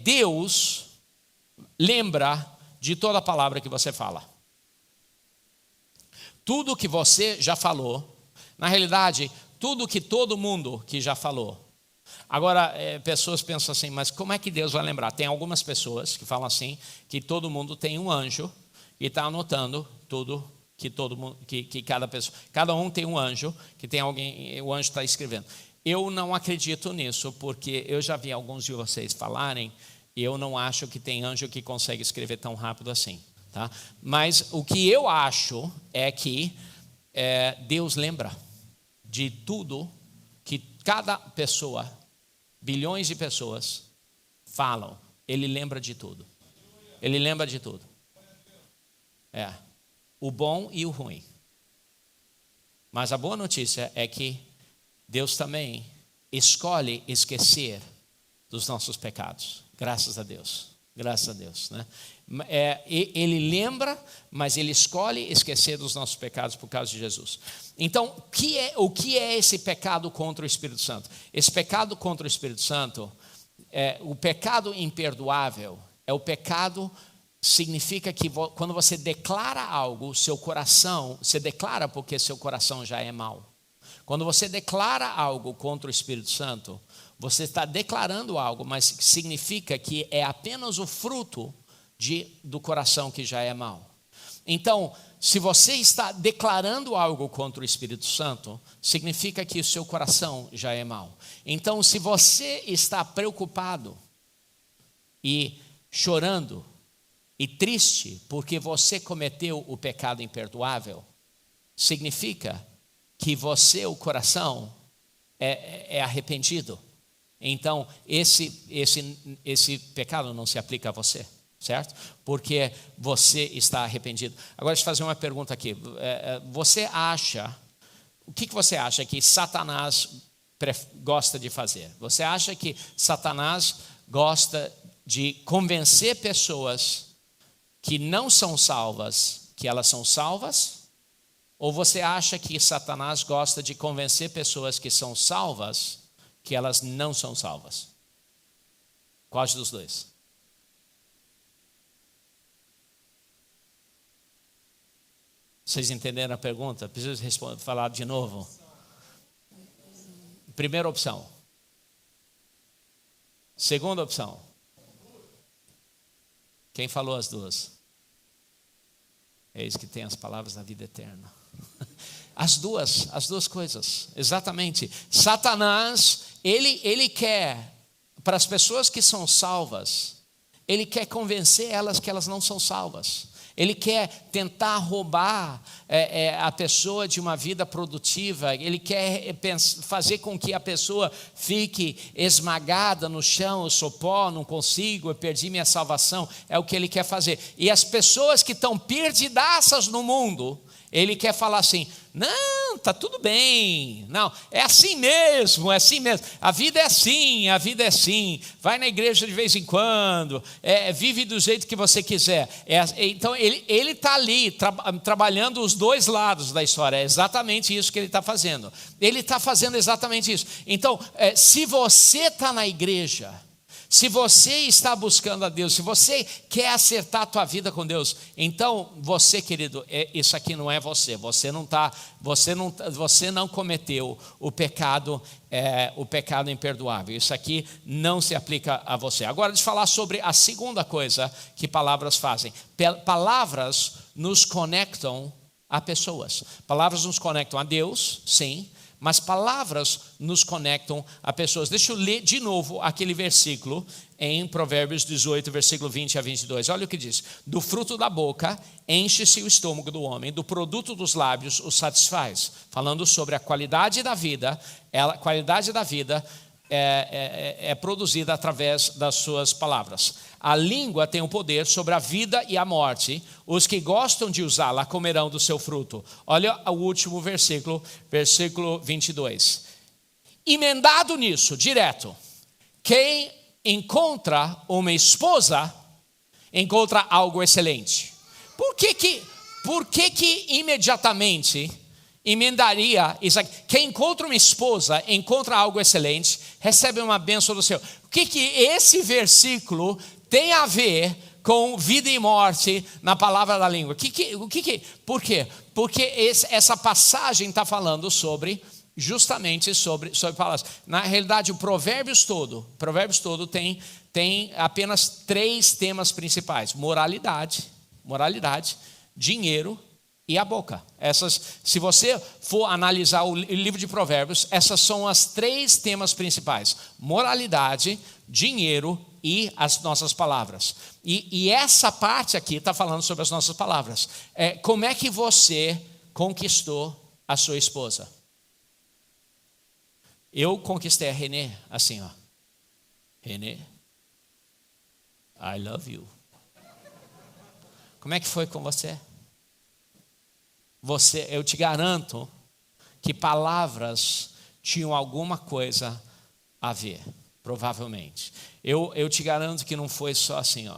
Deus lembra de toda a palavra que você fala. Tudo que você já falou, na realidade, tudo que todo mundo que já falou. Agora, pessoas pensam assim, mas como é que Deus vai lembrar? Tem algumas pessoas que falam assim, que todo mundo tem um anjo e está anotando tudo que todo mundo, que cada pessoa, cada um tem um anjo, que tem alguém, o anjo está escrevendo. Eu não acredito nisso, porque eu já vi alguns de vocês falarem, e eu não acho que tem anjo que consegue escrever tão rápido assim. Tá? Mas o que eu acho é que Deus lembra de tudo que cada pessoa, bilhões de pessoas falam. Ele lembra de tudo. Ele lembra de tudo. O bom e o ruim. Mas a boa notícia é que Deus também escolhe esquecer dos nossos pecados. Graças a Deus. Graças a Deus, né? Ele lembra, mas ele escolhe esquecer dos nossos pecados por causa de Jesus. Então, o que é esse pecado contra o Espírito Santo? Esse pecado contra o Espírito Santo, o pecado imperdoável, é o pecado, significa que quando você declara algo, seu coração, você declara porque seu coração já é mau. Quando você declara algo contra o Espírito Santo, você está declarando algo, mas significa que é apenas o fruto do coração que já é mau. Então, se você está declarando algo contra o Espírito Santo, significa que o seu coração já é mau. Então, se você está preocupado e chorando e triste porque você cometeu o pecado imperdoável, significa que o coração é arrependido. Então, esse pecado não se aplica a você, certo? Porque você está arrependido. Agora, deixa eu fazer uma pergunta aqui. O que você acha que Satanás gosta de fazer? Você acha que Satanás gosta de convencer pessoas que não são salvas, que elas são salvas? Ou você acha que Satanás gosta de convencer pessoas que são salvas que elas não são salvas? Qual dos dois? Vocês entenderam a pergunta? Preciso falar de novo. Primeira opção. Segunda opção. Quem falou as duas? Eis que tem as palavras da vida eterna. As duas coisas, exatamente. Satanás, ele quer, para as pessoas que são salvas, ele quer convencer elas que elas não são salvas. Ele quer tentar roubar a pessoa de uma vida produtiva. Ele quer fazer com que a pessoa fique esmagada no chão. Eu sou pó, não consigo, eu perdi minha salvação. É o que ele quer fazer. E as pessoas que estão perdidaças no mundo, ele quer falar assim: não, está tudo bem, não, é assim mesmo, a vida é assim, vai na igreja de vez em quando, vive do jeito que você quiser. Então ele está ali trabalhando os dois lados da história, é exatamente isso que ele está fazendo. Ele está fazendo exatamente isso. Então, se você está na igreja, se você está buscando a Deus, se você quer acertar a tua vida com Deus, então você, querido, isso aqui não é você. Você não cometeu o pecado imperdoável. Isso aqui não se aplica a você. Agora, deixa eu falar sobre a segunda coisa que palavras fazem. Palavras nos conectam a pessoas. Palavras nos conectam a Deus, sim. Mas palavras nos conectam a pessoas. Deixa eu ler de novo aquele versículo em Provérbios 18, versículo 20 a 22. Olha o que diz: do fruto da boca enche-se o estômago do homem, do produto dos lábios o satisfaz. Falando sobre a qualidade da vida, a qualidade da vida é produzida através das suas palavras. A língua tem o poder sobre a vida e a morte. Os que gostam de usá-la comerão do seu fruto. Olha o último versículo, versículo 22. Emendado nisso, direto: quem encontra uma esposa, encontra algo excelente. Por que imediatamente emendaria isso aqui? Quem encontra uma esposa, encontra algo excelente, recebe uma bênção do céu. O que esse versículo tem a ver com vida e morte na palavra da língua? Por quê? Porque essa passagem está falando justamente sobre palavras. Na realidade, o Provérbios todo tem apenas 3 temas principais: moralidade, dinheiro e a boca. Se você for analisar o livro de Provérbios, essas são as 3 temas principais: moralidade, dinheiro e as nossas palavras. E essa parte aqui está falando sobre as nossas palavras. Como é que você conquistou a sua esposa? Eu conquistei a Renê assim, ó. Renê, I love you. Como é que foi com você? Eu te garanto que palavras tinham alguma coisa a ver, provavelmente. Eu te garanto que não foi só assim, ó.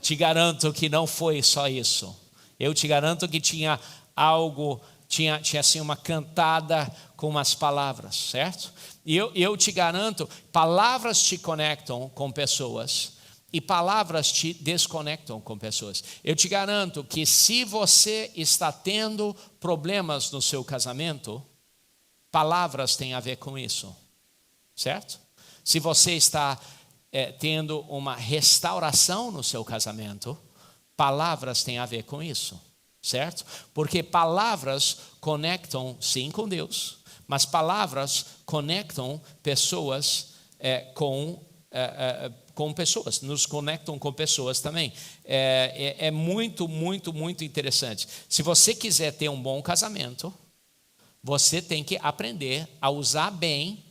Te garanto que não foi só isso. Eu te garanto que tinha algo, tinha assim uma cantada com umas palavras, certo? E eu te garanto, palavras te conectam com pessoas e palavras te desconectam com pessoas. Eu te garanto que se você está tendo problemas no seu casamento, palavras têm a ver com isso, certo? Se você está tendo uma restauração no seu casamento, palavras têm a ver com isso, certo? Porque palavras conectam, sim, com Deus, mas palavras conectam pessoas com pessoas, nos conectam com pessoas também. É muito, muito, muito interessante. Se você quiser ter um bom casamento, você tem que aprender a usar bem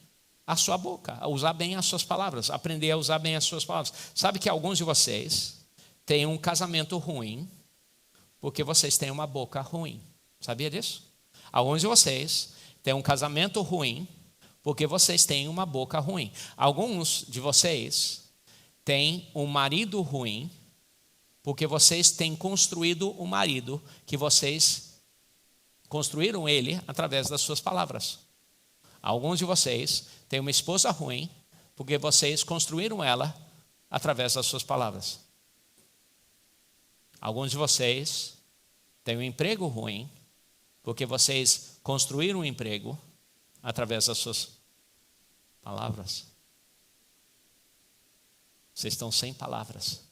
a sua boca, a usar bem as suas palavras, aprender a usar bem as suas palavras. Sabe que alguns de vocês têm um casamento ruim porque vocês têm uma boca ruim. Sabia disso? Alguns de vocês têm um casamento ruim porque vocês têm uma boca ruim. Alguns de vocês têm um marido ruim porque vocês têm construído o marido, que vocês construíram ele através das suas palavras. Alguns de vocês têm uma esposa ruim, porque vocês construíram ela através das suas palavras. Alguns de vocês têm um emprego ruim, porque vocês construíram um emprego através das suas palavras. Vocês estão sem palavras.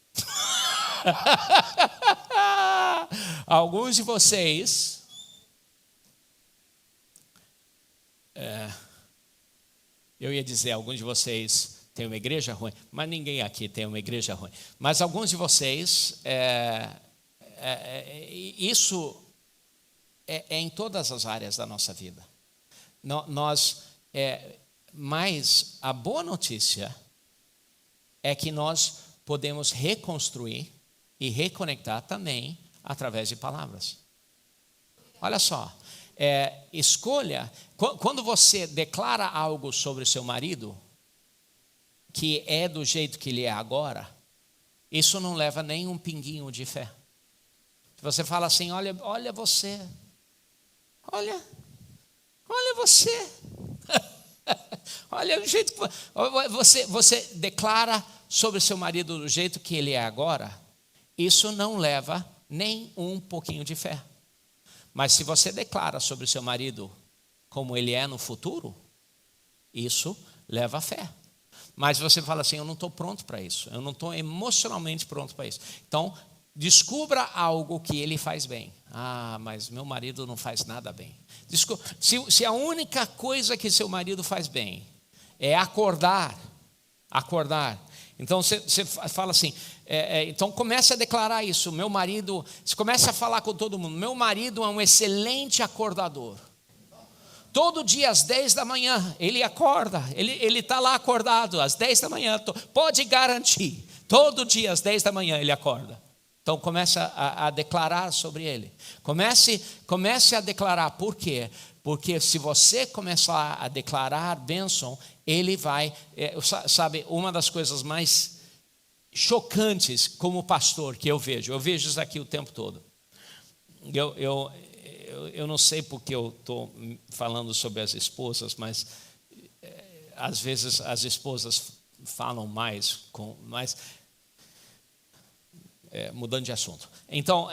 Alguns de vocês eu ia dizer, alguns de vocês têm uma igreja ruim, mas ninguém aqui tem uma igreja ruim. Mas alguns de vocês, isso é em todas as áreas da nossa vida. Mas a boa notícia é que nós podemos reconstruir e reconectar também através de palavras. Olha só, escolha, quando você declara algo sobre o seu marido, que é do jeito que ele é agora, isso não leva nem um pinguinho de fé. Você fala assim, olha você, olha você, olha o jeito que você declara sobre o seu marido do jeito que ele é agora, isso não leva nem um pouquinho de fé. Mas se você declara sobre o seu marido como ele é no futuro, isso leva fé. Mas você fala assim, eu não estou pronto para isso, eu não estou emocionalmente pronto para isso. Então, descubra algo que ele faz bem. Ah, mas meu marido não faz nada bem. Se a única coisa que seu marido faz bem é acordar, então você fala assim, então comece a declarar isso, meu marido, você começa a falar com todo mundo, meu marido é um excelente acordador. Todo dia às 10 da manhã ele acorda, ele está lá acordado às 10 da manhã, pode garantir, todo dia às 10 da manhã ele acorda. Então começa a declarar sobre ele, comece a declarar, por quê? Porque se você começar a declarar bênção, ele vai, sabe, uma das coisas mais chocantes como pastor que eu vejo isso aqui o tempo todo. Eu não sei porque eu estou falando sobre as esposas, mas às vezes as esposas falam mais, mudando de assunto. Então,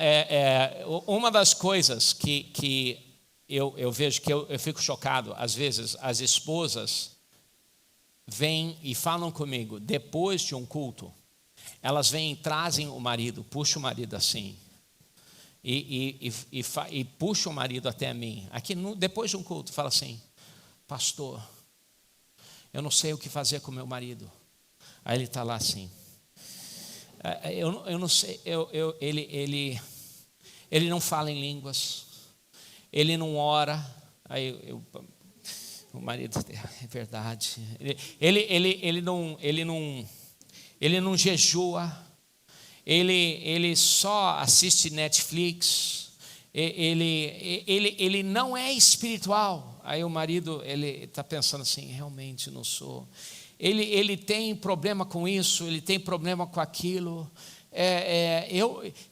uma das coisas que eu vejo que eu fico chocado, às vezes as esposas vêm e falam comigo, depois de um culto, elas vêm e trazem o marido, puxam o marido assim, e puxam o marido até mim, aqui depois de um culto, fala assim, pastor, eu não sei o que fazer com meu marido. Aí ele está lá assim, eu não sei, ele não fala em línguas, ele não ora. Aí o marido, é verdade, ele não jejua, ele só assiste Netflix, ele não é espiritual. Aí o marido, ele está pensando assim, realmente não sou. Ele tem problema com isso, ele tem problema com aquilo.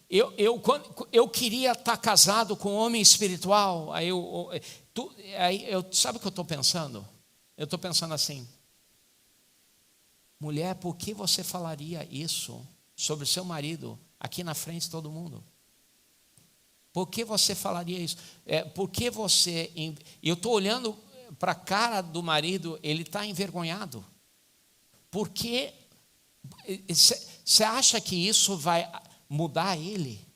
Eu queria estar casado com um homem espiritual. Sabe o que eu estou pensando? Eu estou pensando assim, mulher, por que você falaria isso sobre o seu marido aqui na frente de todo mundo? Por que você falaria isso? Por que você... Eu estou olhando para a cara do marido, ele está envergonhado. Por que... Você acha que isso vai mudar ele?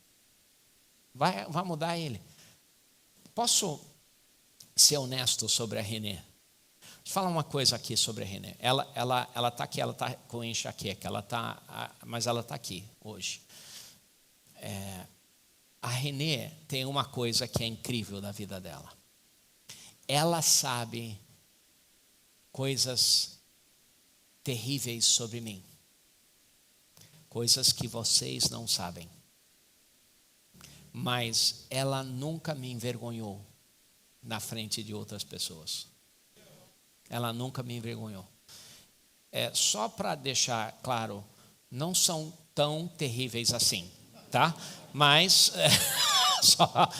Vai mudar ele? Posso ser honesto sobre a Renê? Deixa eu falar uma coisa aqui sobre a Renê. Ela está aqui, ela está com enxaqueca, mas ela está aqui hoje. A Renê tem uma coisa que é incrível da vida dela. Ela sabe coisas terríveis sobre mim. Coisas que vocês não sabem. Mas ela nunca me envergonhou na frente de outras pessoas. Ela nunca me envergonhou. Só para deixar claro, não são tão terríveis assim. tá? Mas só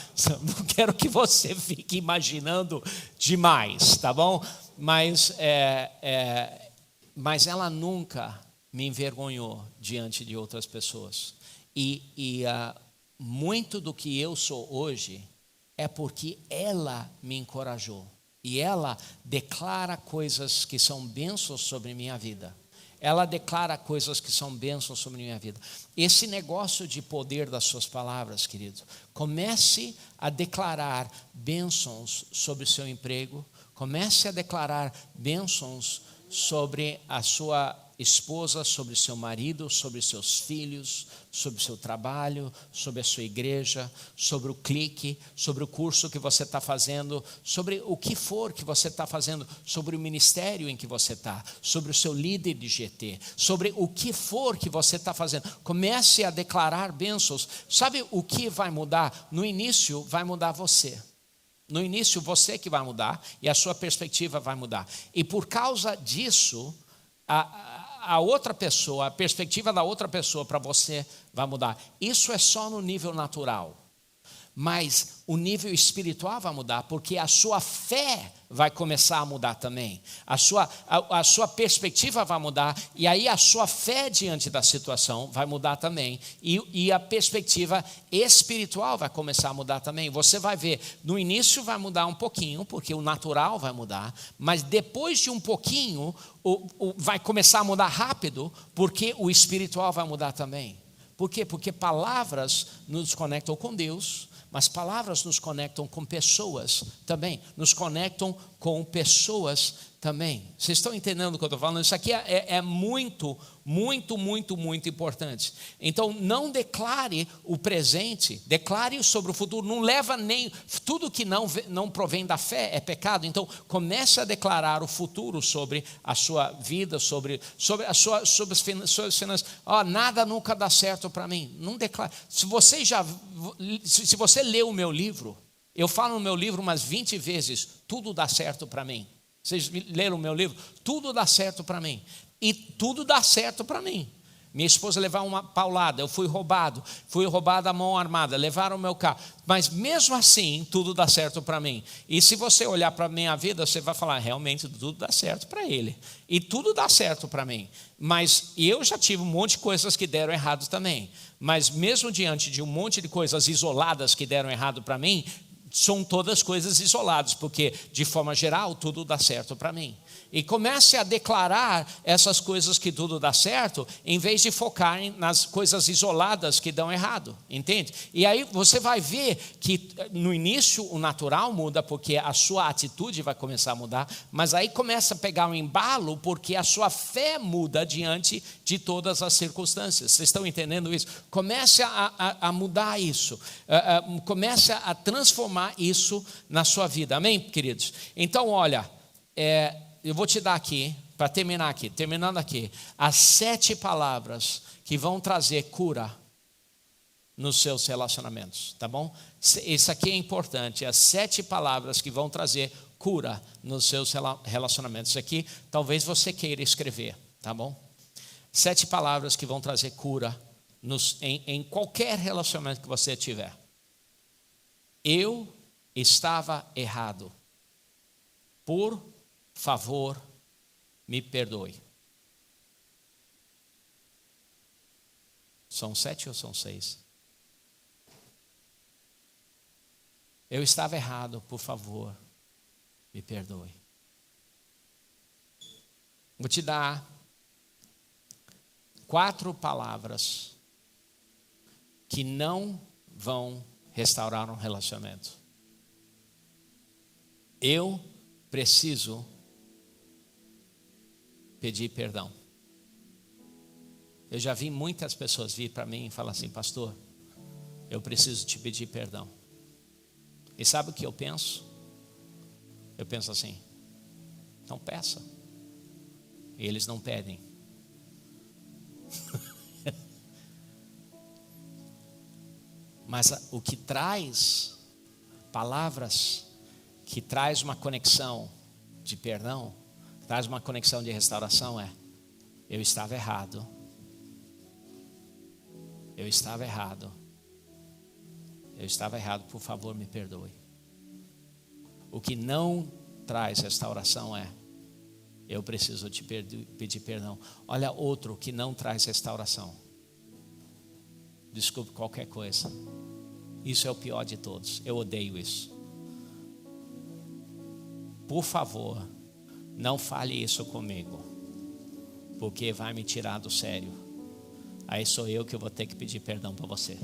não quero que você fique imaginando demais, tá bom? Mas ela nunca me envergonhou diante de outras pessoas. E muito do que eu sou hoje é porque ela me encorajou. E ela declara coisas que são bênçãos sobre minha vida. Ela declara coisas que são bênçãos sobre minha vida. Esse negócio de poder das suas palavras, querido, comece a declarar bênçãos sobre o seu emprego, comece a declarar bênçãos sobre a sua esposa, sobre seu marido, sobre seus filhos, sobre seu trabalho, sobre a sua igreja, sobre o clique, sobre o curso que você está fazendo, sobre o que for que você está fazendo, sobre o ministério em que você está, sobre o seu líder de GT, sobre o que for que você está fazendo. Comece a declarar bênçãos. Sabe o que vai mudar? No início vai mudar você. No início você que vai mudar e a sua perspectiva vai mudar. E por causa disso, a outra pessoa, a perspectiva da outra pessoa para você vai mudar. Isso é só no nível natural. Mas o nível espiritual vai mudar, porque a sua fé vai começar a mudar também. A sua perspectiva vai mudar, e aí a sua fé diante da situação vai mudar também. E a perspectiva espiritual vai começar a mudar também. Você vai ver, no início vai mudar um pouquinho, porque o natural vai mudar, mas depois de um pouquinho, vai começar a mudar rápido, porque o espiritual vai mudar também. Por quê? Porque palavras nos conectam com Deus, mas palavras nos conectam com pessoas também, nos conectam com pessoas também. Vocês estão entendendo o que eu estou falando? Isso aqui é muito, muito, muito, muito importante. Então, não declare o presente, declare sobre o futuro. Não leva nem... Tudo que não provém da fé é pecado. Então, comece a declarar o futuro sobre a sua vida, sobre as suas finanças. Nada nunca dá certo para mim. Não declare. Se você leu o meu livro, eu falo no meu livro umas 20 vezes, tudo dá certo para mim. Vocês leram o meu livro? Tudo dá certo para mim. E tudo dá certo para mim. Minha esposa levou uma paulada, eu fui roubado à mão armada, levaram o meu carro. Mas mesmo assim, tudo dá certo para mim. E se você olhar para a minha vida, você vai falar, realmente tudo dá certo para ele. E tudo dá certo para mim. Mas eu já tive um monte de coisas que deram errado também. Mas mesmo diante de um monte de coisas isoladas que deram errado para mim, são todas coisas isoladas, porque de forma geral tudo dá certo para mim. E comece a declarar essas coisas que tudo dá certo, em vez de focar nas coisas isoladas que dão errado, entende? E aí você vai ver que no início o natural muda, porque a sua atitude vai começar a mudar, mas aí começa a pegar um embalo, porque a sua fé muda diante de todas as circunstâncias. Vocês estão entendendo isso? Comece a mudar isso, comece a transformar isso na sua vida, amém, queridos? Então, olha, eu vou te dar aqui, para terminando aqui, as 7 palavras que vão trazer cura nos seus relacionamentos, tá bom? Isso aqui é importante, as 7 palavras que vão trazer cura nos seus relacionamentos. Isso aqui talvez você queira escrever, tá bom? 7 palavras que vão trazer cura em qualquer relacionamento que você tiver. Eu estava errado. Por favor, me perdoe. São 7 ou são 6? Eu estava errado, por favor, me perdoe. Vou te dar 4 palavras que não vão restaurar um relacionamento. Eu preciso pedir perdão. Eu já vi muitas pessoas vir para mim e falar assim, pastor, eu preciso te pedir perdão. E sabe o que eu penso? Eu penso assim, então peça. E eles não pedem. Mas o que traz palavras, que traz uma conexão de perdão, traz uma conexão de restauração eu estava errado. Eu estava errado. eu estava errado, por favor me perdoe. O que não traz restauração é: eu preciso te pedir perdão. Olha outro que não traz restauração: desculpe qualquer coisa. Isso é o pior de todos, eu odeio isso. Por favor, não fale isso comigo, porque vai me tirar do sério. Aí sou eu que vou ter que pedir perdão para você,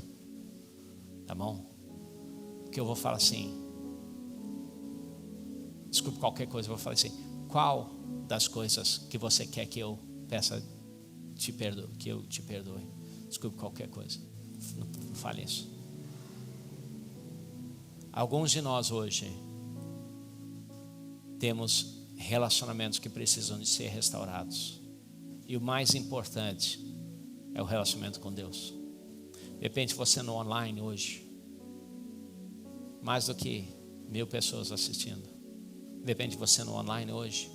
tá bom? Porque eu vou falar assim, desculpe qualquer coisa, eu vou falar assim: qual das coisas que você quer que eu peça que eu te perdoe? Desculpe qualquer coisa. Não fale isso. Alguns de nós hoje temos relacionamentos que precisam de ser restaurados. E o mais importante é o relacionamento com Deus. De repente você no online hoje, mais do que 1000 pessoas assistindo. De repente você no online hoje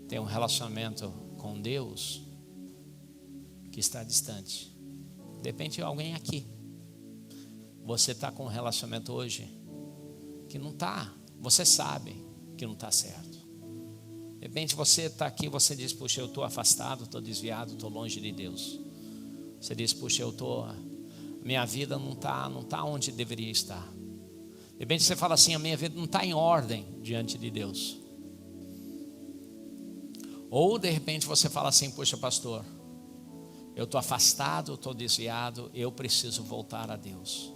tem um relacionamento com Deus que está distante. De repente alguém aqui, você está com um relacionamento hoje que não está, você sabe que não está certo. De repente você está aqui, você diz: puxa, eu estou afastado, estou desviado, estou longe de Deus. Você diz: puxa, minha vida não está onde deveria estar. De repente você fala assim: a minha vida não está em ordem diante de Deus. Ou de repente você fala assim: puxa, pastor, eu estou afastado, estou desviado, eu preciso voltar a Deus.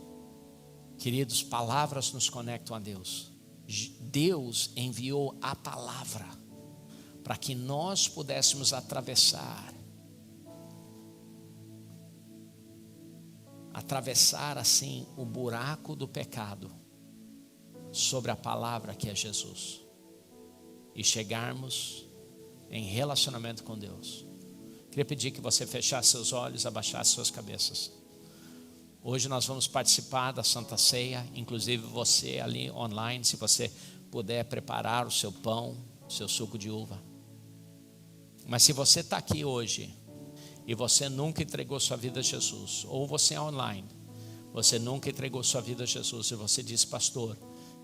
Queridos, palavras nos conectam a Deus. Deus enviou a palavra para que nós pudéssemos atravessar assim o buraco do pecado sobre a palavra que é Jesus e chegarmos em relacionamento com Deus. Queria pedir que você fechasse seus olhos, abaixasse suas cabeças. Hoje nós vamos participar da Santa Ceia, inclusive você ali online, se você puder preparar o seu pão, o seu suco de uva. Mas se você está aqui hoje e você nunca entregou sua vida a Jesus, ou você é online, você nunca entregou sua vida a Jesus, e você diz: pastor,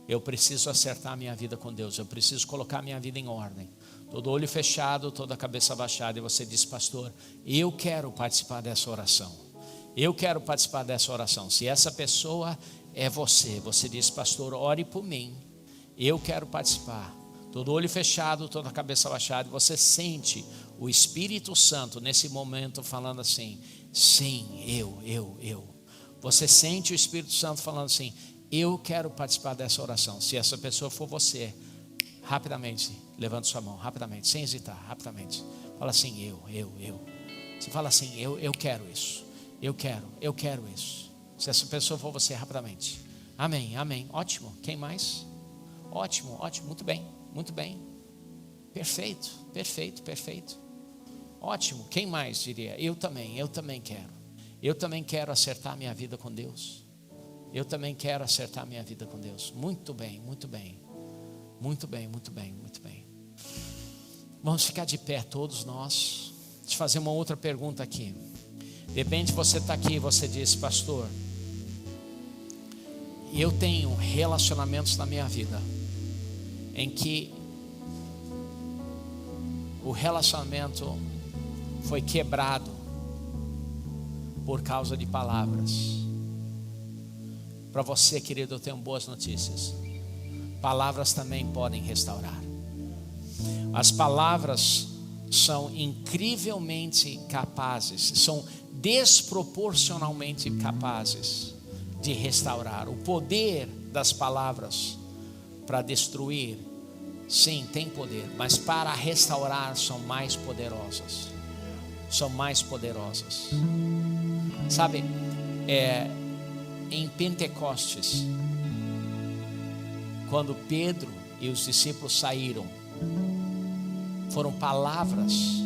eu preciso acertar minha vida com Deus, eu preciso colocar minha vida em ordem. Todo olho fechado, toda a cabeça abaixada, e você diz: pastor, eu quero participar dessa oração. Eu quero participar dessa oração. Se essa pessoa é você diz: pastor, ore por mim, eu quero participar. Todo olho fechado, toda a cabeça abaixada, e você sente o Espírito Santo nesse momento falando assim: sim, eu. Você sente o Espírito Santo falando assim: eu quero participar dessa oração. Se essa pessoa for você, rapidamente, levanta sua mão, rapidamente, sem hesitar, rapidamente. Fala assim: eu. Você fala assim: eu quero isso. Eu quero isso. Se essa pessoa for você, rapidamente. Amém. Ótimo. Quem mais? Ótimo. Muito bem. Perfeito. Ótimo. Quem mais diria? Eu também quero. Eu também quero acertar minha vida com Deus. Muito bem. Vamos ficar de pé todos nós. Deixa eu fazer uma outra pergunta aqui. De repente você está aqui e você diz: pastor, eu tenho relacionamentos na minha vida em que o relacionamento foi quebrado por causa de palavras. Para você, querido, eu tenho boas notícias. Palavras também podem restaurar. As palavras são incrivelmente capazes, são desproporcionalmente capazes de restaurar. O poder das palavras para destruir, sim, tem poder, mas para restaurar são mais poderosas. Sabe, em Pentecostes, quando Pedro e os discípulos saíram, foram palavras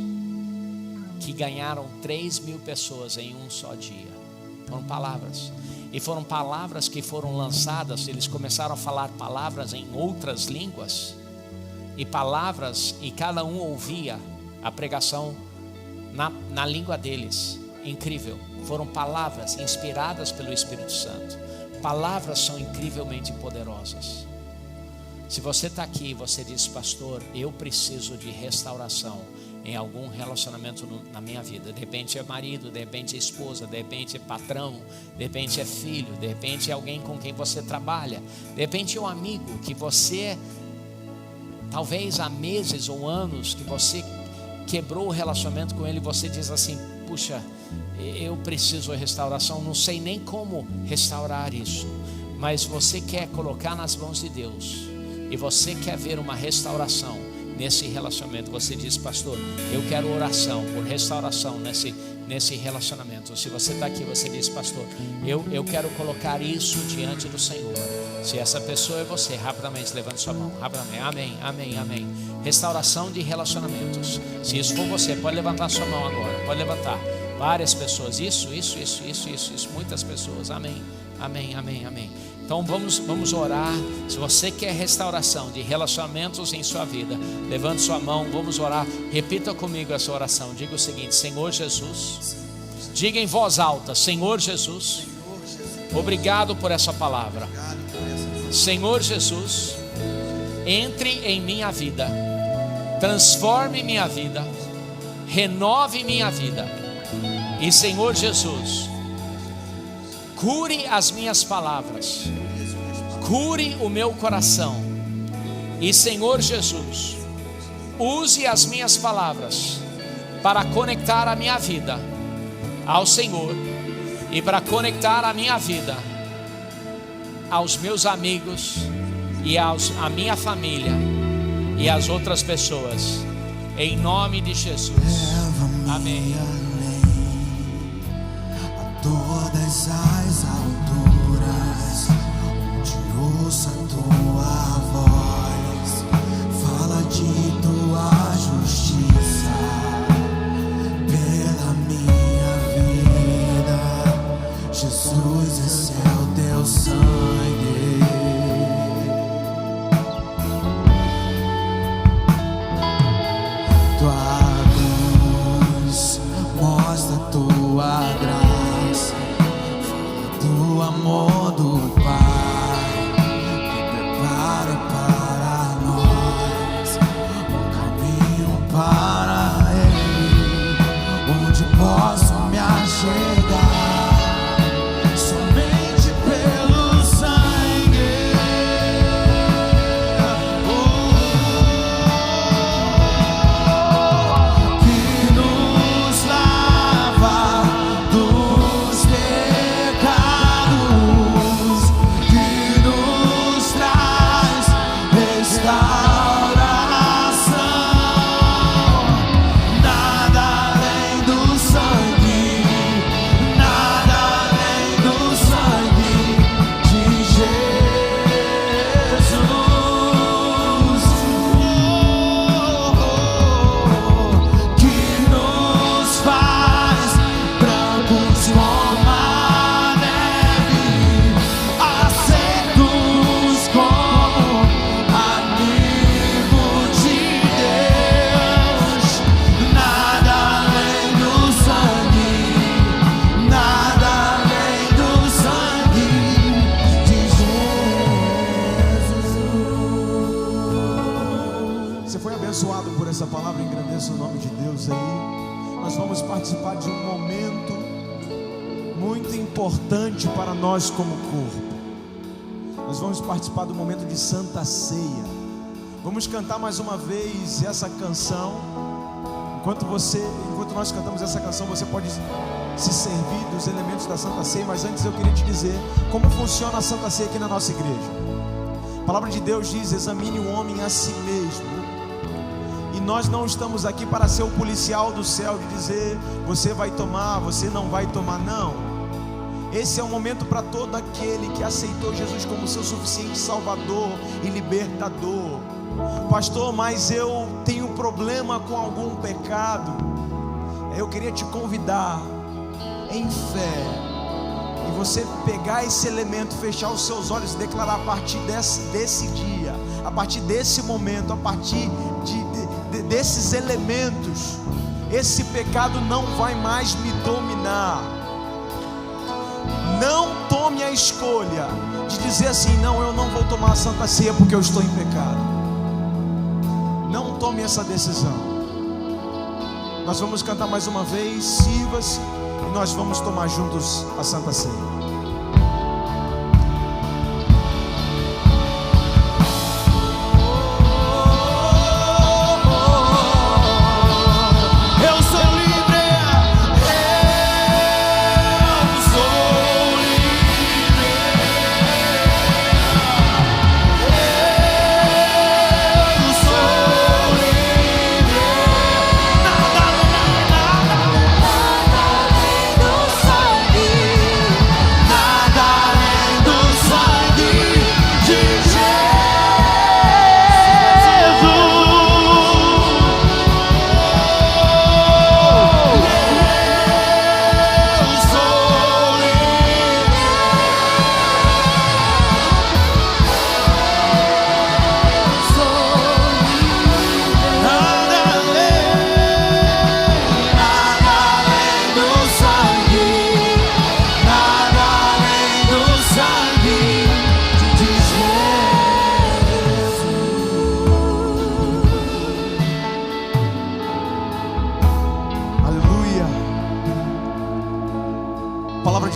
que ganharam 3.000 pessoas em um só dia. Foram palavras. E foram palavras que foram lançadas. Eles começaram a falar palavras em outras línguas. E cada um ouvia a pregação na língua deles. incrível. Foram palavras inspiradas pelo Espírito Santo. Palavras são incrivelmente poderosas. Se você está aqui e você diz: pastor, eu preciso de restauração em algum relacionamento na minha vida. De repente é marido, de repente é esposa, de repente é patrão, de repente é filho, de repente é alguém com quem você trabalha, de repente é um amigo que você, talvez há meses ou anos, que você quebrou o relacionamento com ele. Você diz assim: puxa, eu preciso de restauração, não sei nem como restaurar isso, mas você quer colocar nas mãos de Deus e você quer ver uma restauração nesse relacionamento. Você diz: pastor, eu quero oração por restauração nesse relacionamento. Se você está aqui, você diz: pastor, eu quero colocar isso diante do Senhor. Se essa pessoa é você, rapidamente levante sua mão, rapidamente. Amém, amém, amém. Restauração de relacionamentos. Se isso for você, pode levantar sua mão agora, pode levantar. Várias pessoas, isso, muitas pessoas. Amém, amém, amém, amém. Então vamos orar. Se você quer restauração de relacionamentos em sua vida, levante sua mão, vamos orar. Repita comigo essa oração. Diga o seguinte: Senhor Jesus, diga em voz alta: Senhor Jesus, obrigado por essa palavra. Senhor Jesus, entre em minha vida, transforme minha vida, renove minha vida. E Senhor Jesus, cure as minhas palavras, cure o meu coração. E Senhor Jesus, use as minhas palavras para conectar a minha vida ao Senhor e para conectar a minha vida aos meus amigos e a minha família e às outras pessoas. Em nome de Jesus. Amém. Todas as alturas, onde ouça tua voz, fala de tua justiça pela minha vida. Jesus, esse é o teu sangue. Tua cruz mostra tua graça, do amor do Pai, que prepara para nós um caminho para Ele, onde posso me achegar somente pelo sangue. Que nos lava dos pecados, que nos traz restauração. Nada além do sangue, nada além do sangue de Jesus. Que nos faz brancos como a neve, aceitos como amigo de Deus. Nada além do sangue, nada além do sangue de Jesus. Você foi abençoado por essa palavra? Engrandeça o nome de Deus aí. Nós vamos participar de um momento muito importante para nós como corpo. Nós vamos participar do momento de Santa Ceia. Vamos cantar mais uma vez essa canção. Enquanto nós cantamos essa canção, você pode se servir dos elementos da Santa Ceia. Mas antes eu queria te dizer como funciona a Santa Ceia aqui na nossa igreja. A palavra de Deus diz: examine o homem a si mesmo. E nós não estamos aqui para ser o policial do céu, de dizer: você vai tomar, você não vai tomar. Não. Esse é um momento para todo aquele que aceitou Jesus como seu suficiente Salvador e Libertador. Pastor, mas eu tenho problema com algum pecado. Eu queria te convidar em fé, e você pegar esse elemento, fechar os seus olhos e declarar: a partir desse dia, a partir desse momento, a partir desses elementos, esse pecado não vai mais me dominar. Não tome a escolha de dizer assim: não, eu não vou tomar a Santa Ceia porque eu estou em pecado. Não tome essa decisão. Nós vamos cantar mais uma vez, sirva-se, e nós vamos tomar juntos a Santa Ceia.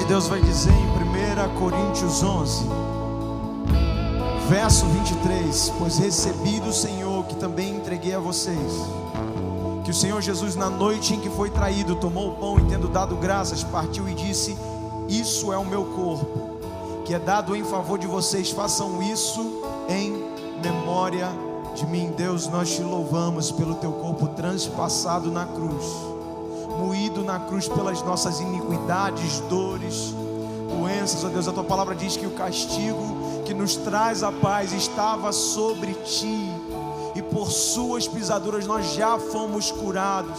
Deus vai dizer em 1 Coríntios 11, verso 23: pois recebi do Senhor, que também entreguei a vocês, que o Senhor Jesus, na noite em que foi traído, tomou o pão e, tendo dado graças, partiu e disse: isso é o meu corpo, que é dado em favor de vocês, façam isso em memória de mim. Deus, nós te louvamos pelo teu corpo transpassado na cruz, moído na cruz pelas nossas iniquidades, dores, doenças. Ó Deus, a tua palavra diz que o castigo que nos traz a paz estava sobre ti, e por suas pisaduras nós já fomos curados.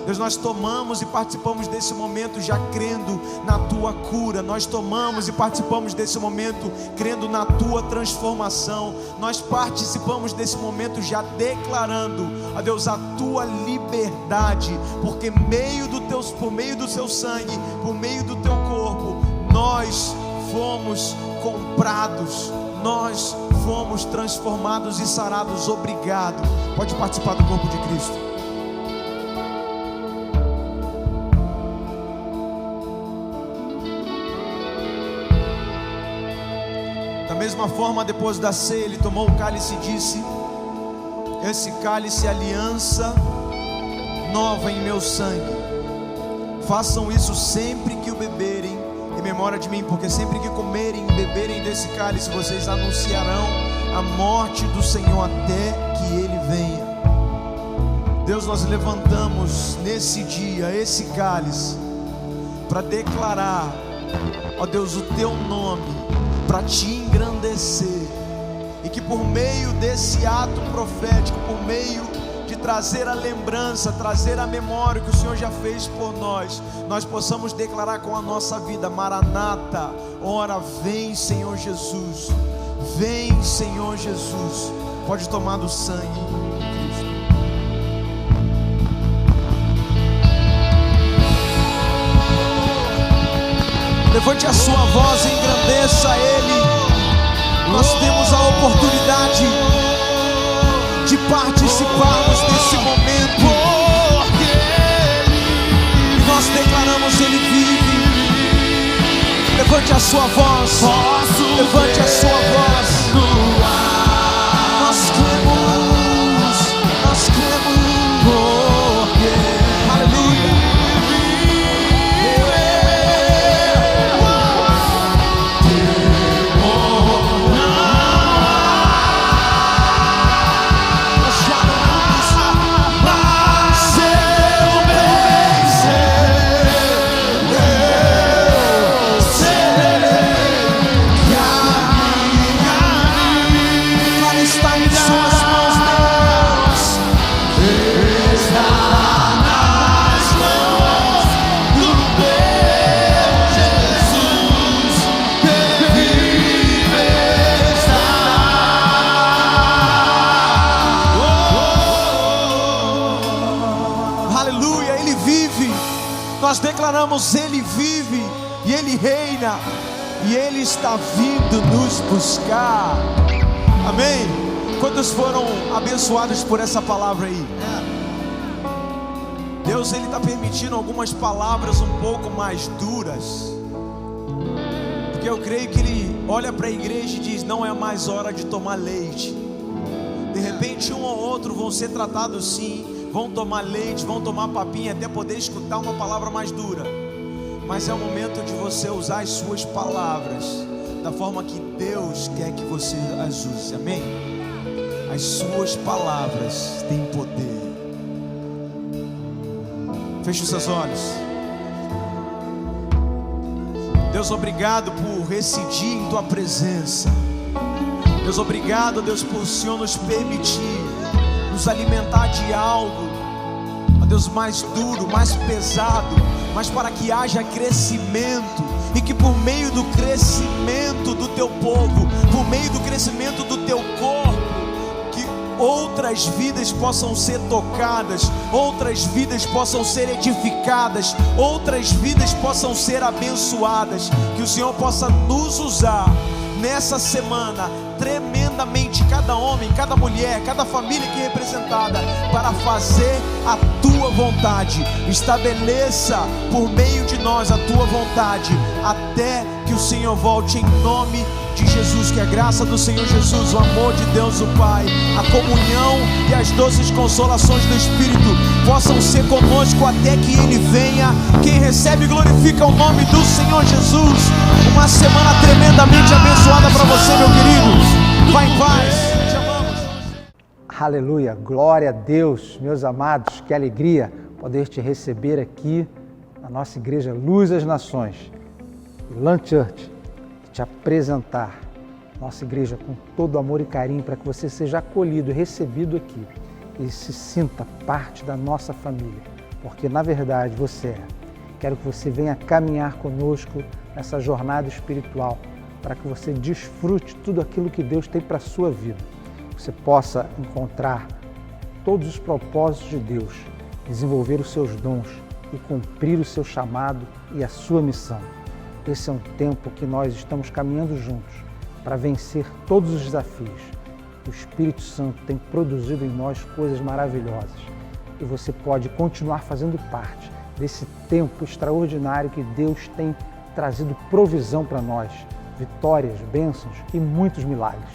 Deus, nós tomamos e participamos desse momento já crendo na tua cura. Nós tomamos e participamos desse momento crendo na tua transformação. Nós participamos desse momento já declarando, ó Deus, a tua liberdade, porque por meio do seu sangue, por meio do teu corpo, nós fomos comprados, nós fomos transformados e sarados. Obrigado. Pode participar do corpo de Cristo. Da mesma forma, depois da ceia, ele tomou o cálice e disse: esse cálice é aliança nova em meu sangue. Façam isso sempre que o beberem, em memória de mim, porque sempre que comerem e beberem desse cálice, vocês anunciarão a morte do Senhor até que Ele venha. Deus, nós levantamos nesse dia esse cálice para declarar, ó Deus, o teu nome, para te engrandecer, e que por meio desse ato profético, por meio de trazer a lembrança, trazer a memória que o Senhor já fez por nós, nós possamos declarar com a nossa vida: Maranata, ora vem Senhor Jesus, vem Senhor Jesus. Pode tomar do sangue de Cristo. Levante a sua voz e engrandeça Ele. Nós temos a oportunidade de participarmos desse momento, e nós declaramos: Ele vive. Levante a sua voz, levante a sua voz. Nós cremos, nós cremos, aleluia. Aleluia, Ele vive. Nós declaramos: Ele vive e Ele reina, e Ele está vindo nos buscar. Amém? Quantos foram abençoados por essa palavra aí? Deus, Ele está permitindo algumas palavras um pouco mais duras, porque eu creio que Ele olha para a igreja e diz: não é mais hora de tomar leite. De repente um ou outro vão ser tratados sim, vão tomar leite, vão tomar papinha, até poder escutar uma palavra mais dura. Mas é o momento de você usar as suas palavras da forma que Deus quer que você as use. Amém? As suas palavras têm poder. Feche os seus olhos. Deus, obrigado por residir em Tua presença. Deus, obrigado, Deus, por o Senhor nos permitir nos alimentar de algo, ó Deus, mais duro, mais pesado, mas para que haja crescimento, e que por meio do crescimento do Teu povo, por meio do crescimento do Teu corpo, outras vidas possam ser tocadas, outras vidas possam ser edificadas, outras vidas possam ser abençoadas. Que o Senhor possa nos usar nessa semana tremendamente, cada homem, cada mulher, cada família aqui representada, para fazer a Tua vontade. Estabeleça por meio de nós a Tua vontade, até que o Senhor volte, em nome de Jesus. Que a graça do Senhor Jesus, o amor de Deus o Pai, a comunhão e as doces consolações do Espírito possam ser conosco até que Ele venha. Quem recebe glorifica o nome do Senhor Jesus. Uma semana tremendamente abençoada para você, meu querido. Vai em paz, te amamos. Aleluia, glória a Deus, meus amados. Que alegria poder te receber aqui na nossa igreja Luz das Nações, Elan Church, te apresentar nossa igreja com todo amor e carinho, para que você seja acolhido e recebido aqui e se sinta parte da nossa família, porque na verdade você é. Quero que você venha caminhar conosco nessa jornada espiritual, para que você desfrute tudo aquilo que Deus tem para a sua vida. Você possa encontrar todos os propósitos de Deus, desenvolver os seus dons e cumprir o seu chamado e a sua missão. Esse é um tempo que nós estamos caminhando juntos para vencer todos os desafios. O Espírito Santo tem produzido em nós coisas maravilhosas, e você pode continuar fazendo parte desse tempo extraordinário que Deus tem trazido provisão para nós, vitórias, bênçãos e muitos milagres.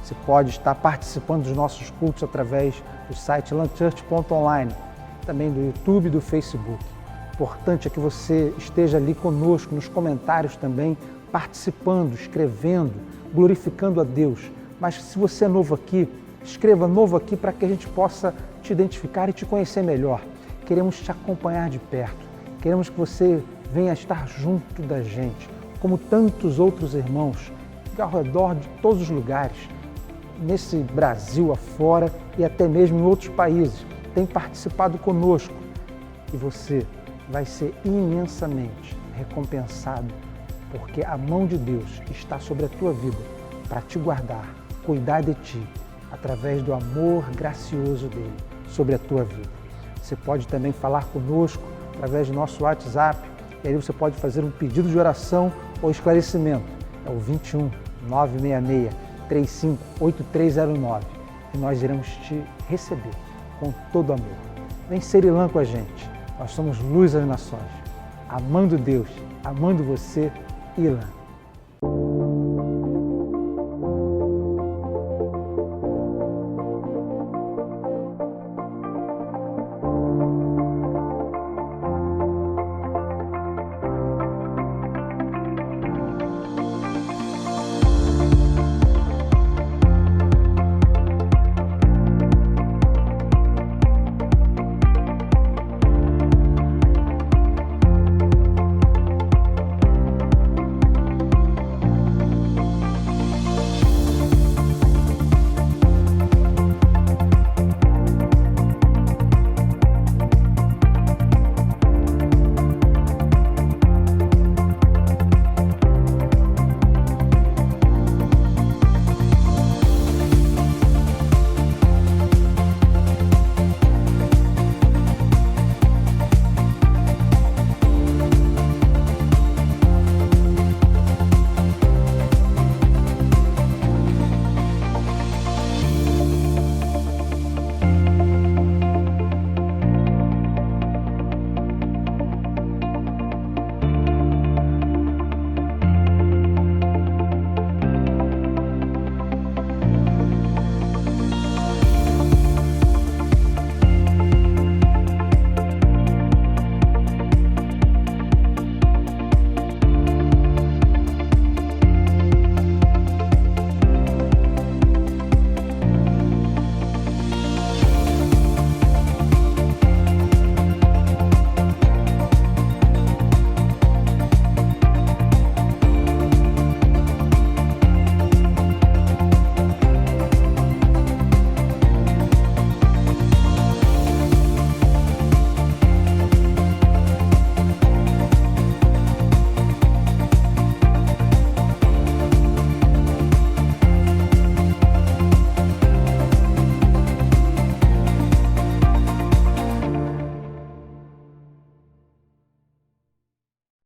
Você pode estar participando dos nossos cultos através do site elanchurch.online, também do YouTube e do Facebook. Importante é que você esteja ali conosco nos comentários também, participando, escrevendo, glorificando a Deus. Mas se você é novo aqui, escreva novo aqui, para que a gente possa te identificar e te conhecer melhor. Queremos te acompanhar de perto, queremos que você venha estar junto da gente, como tantos outros irmãos ao redor de todos os lugares, nesse Brasil afora e até mesmo em outros países, tem participado conosco. E você vai ser imensamente recompensado, porque a mão de Deus está sobre a tua vida para te guardar, cuidar de ti, através do amor gracioso dele sobre a tua vida. Você pode também falar conosco através do nosso WhatsApp, e aí você pode fazer um pedido de oração ou esclarecimento. É o 21 966 35 8309, e nós iremos te receber com todo amor. Vem ser Elan com a gente. Nós somos Luz das Nações, amando Deus, amando você, Elan.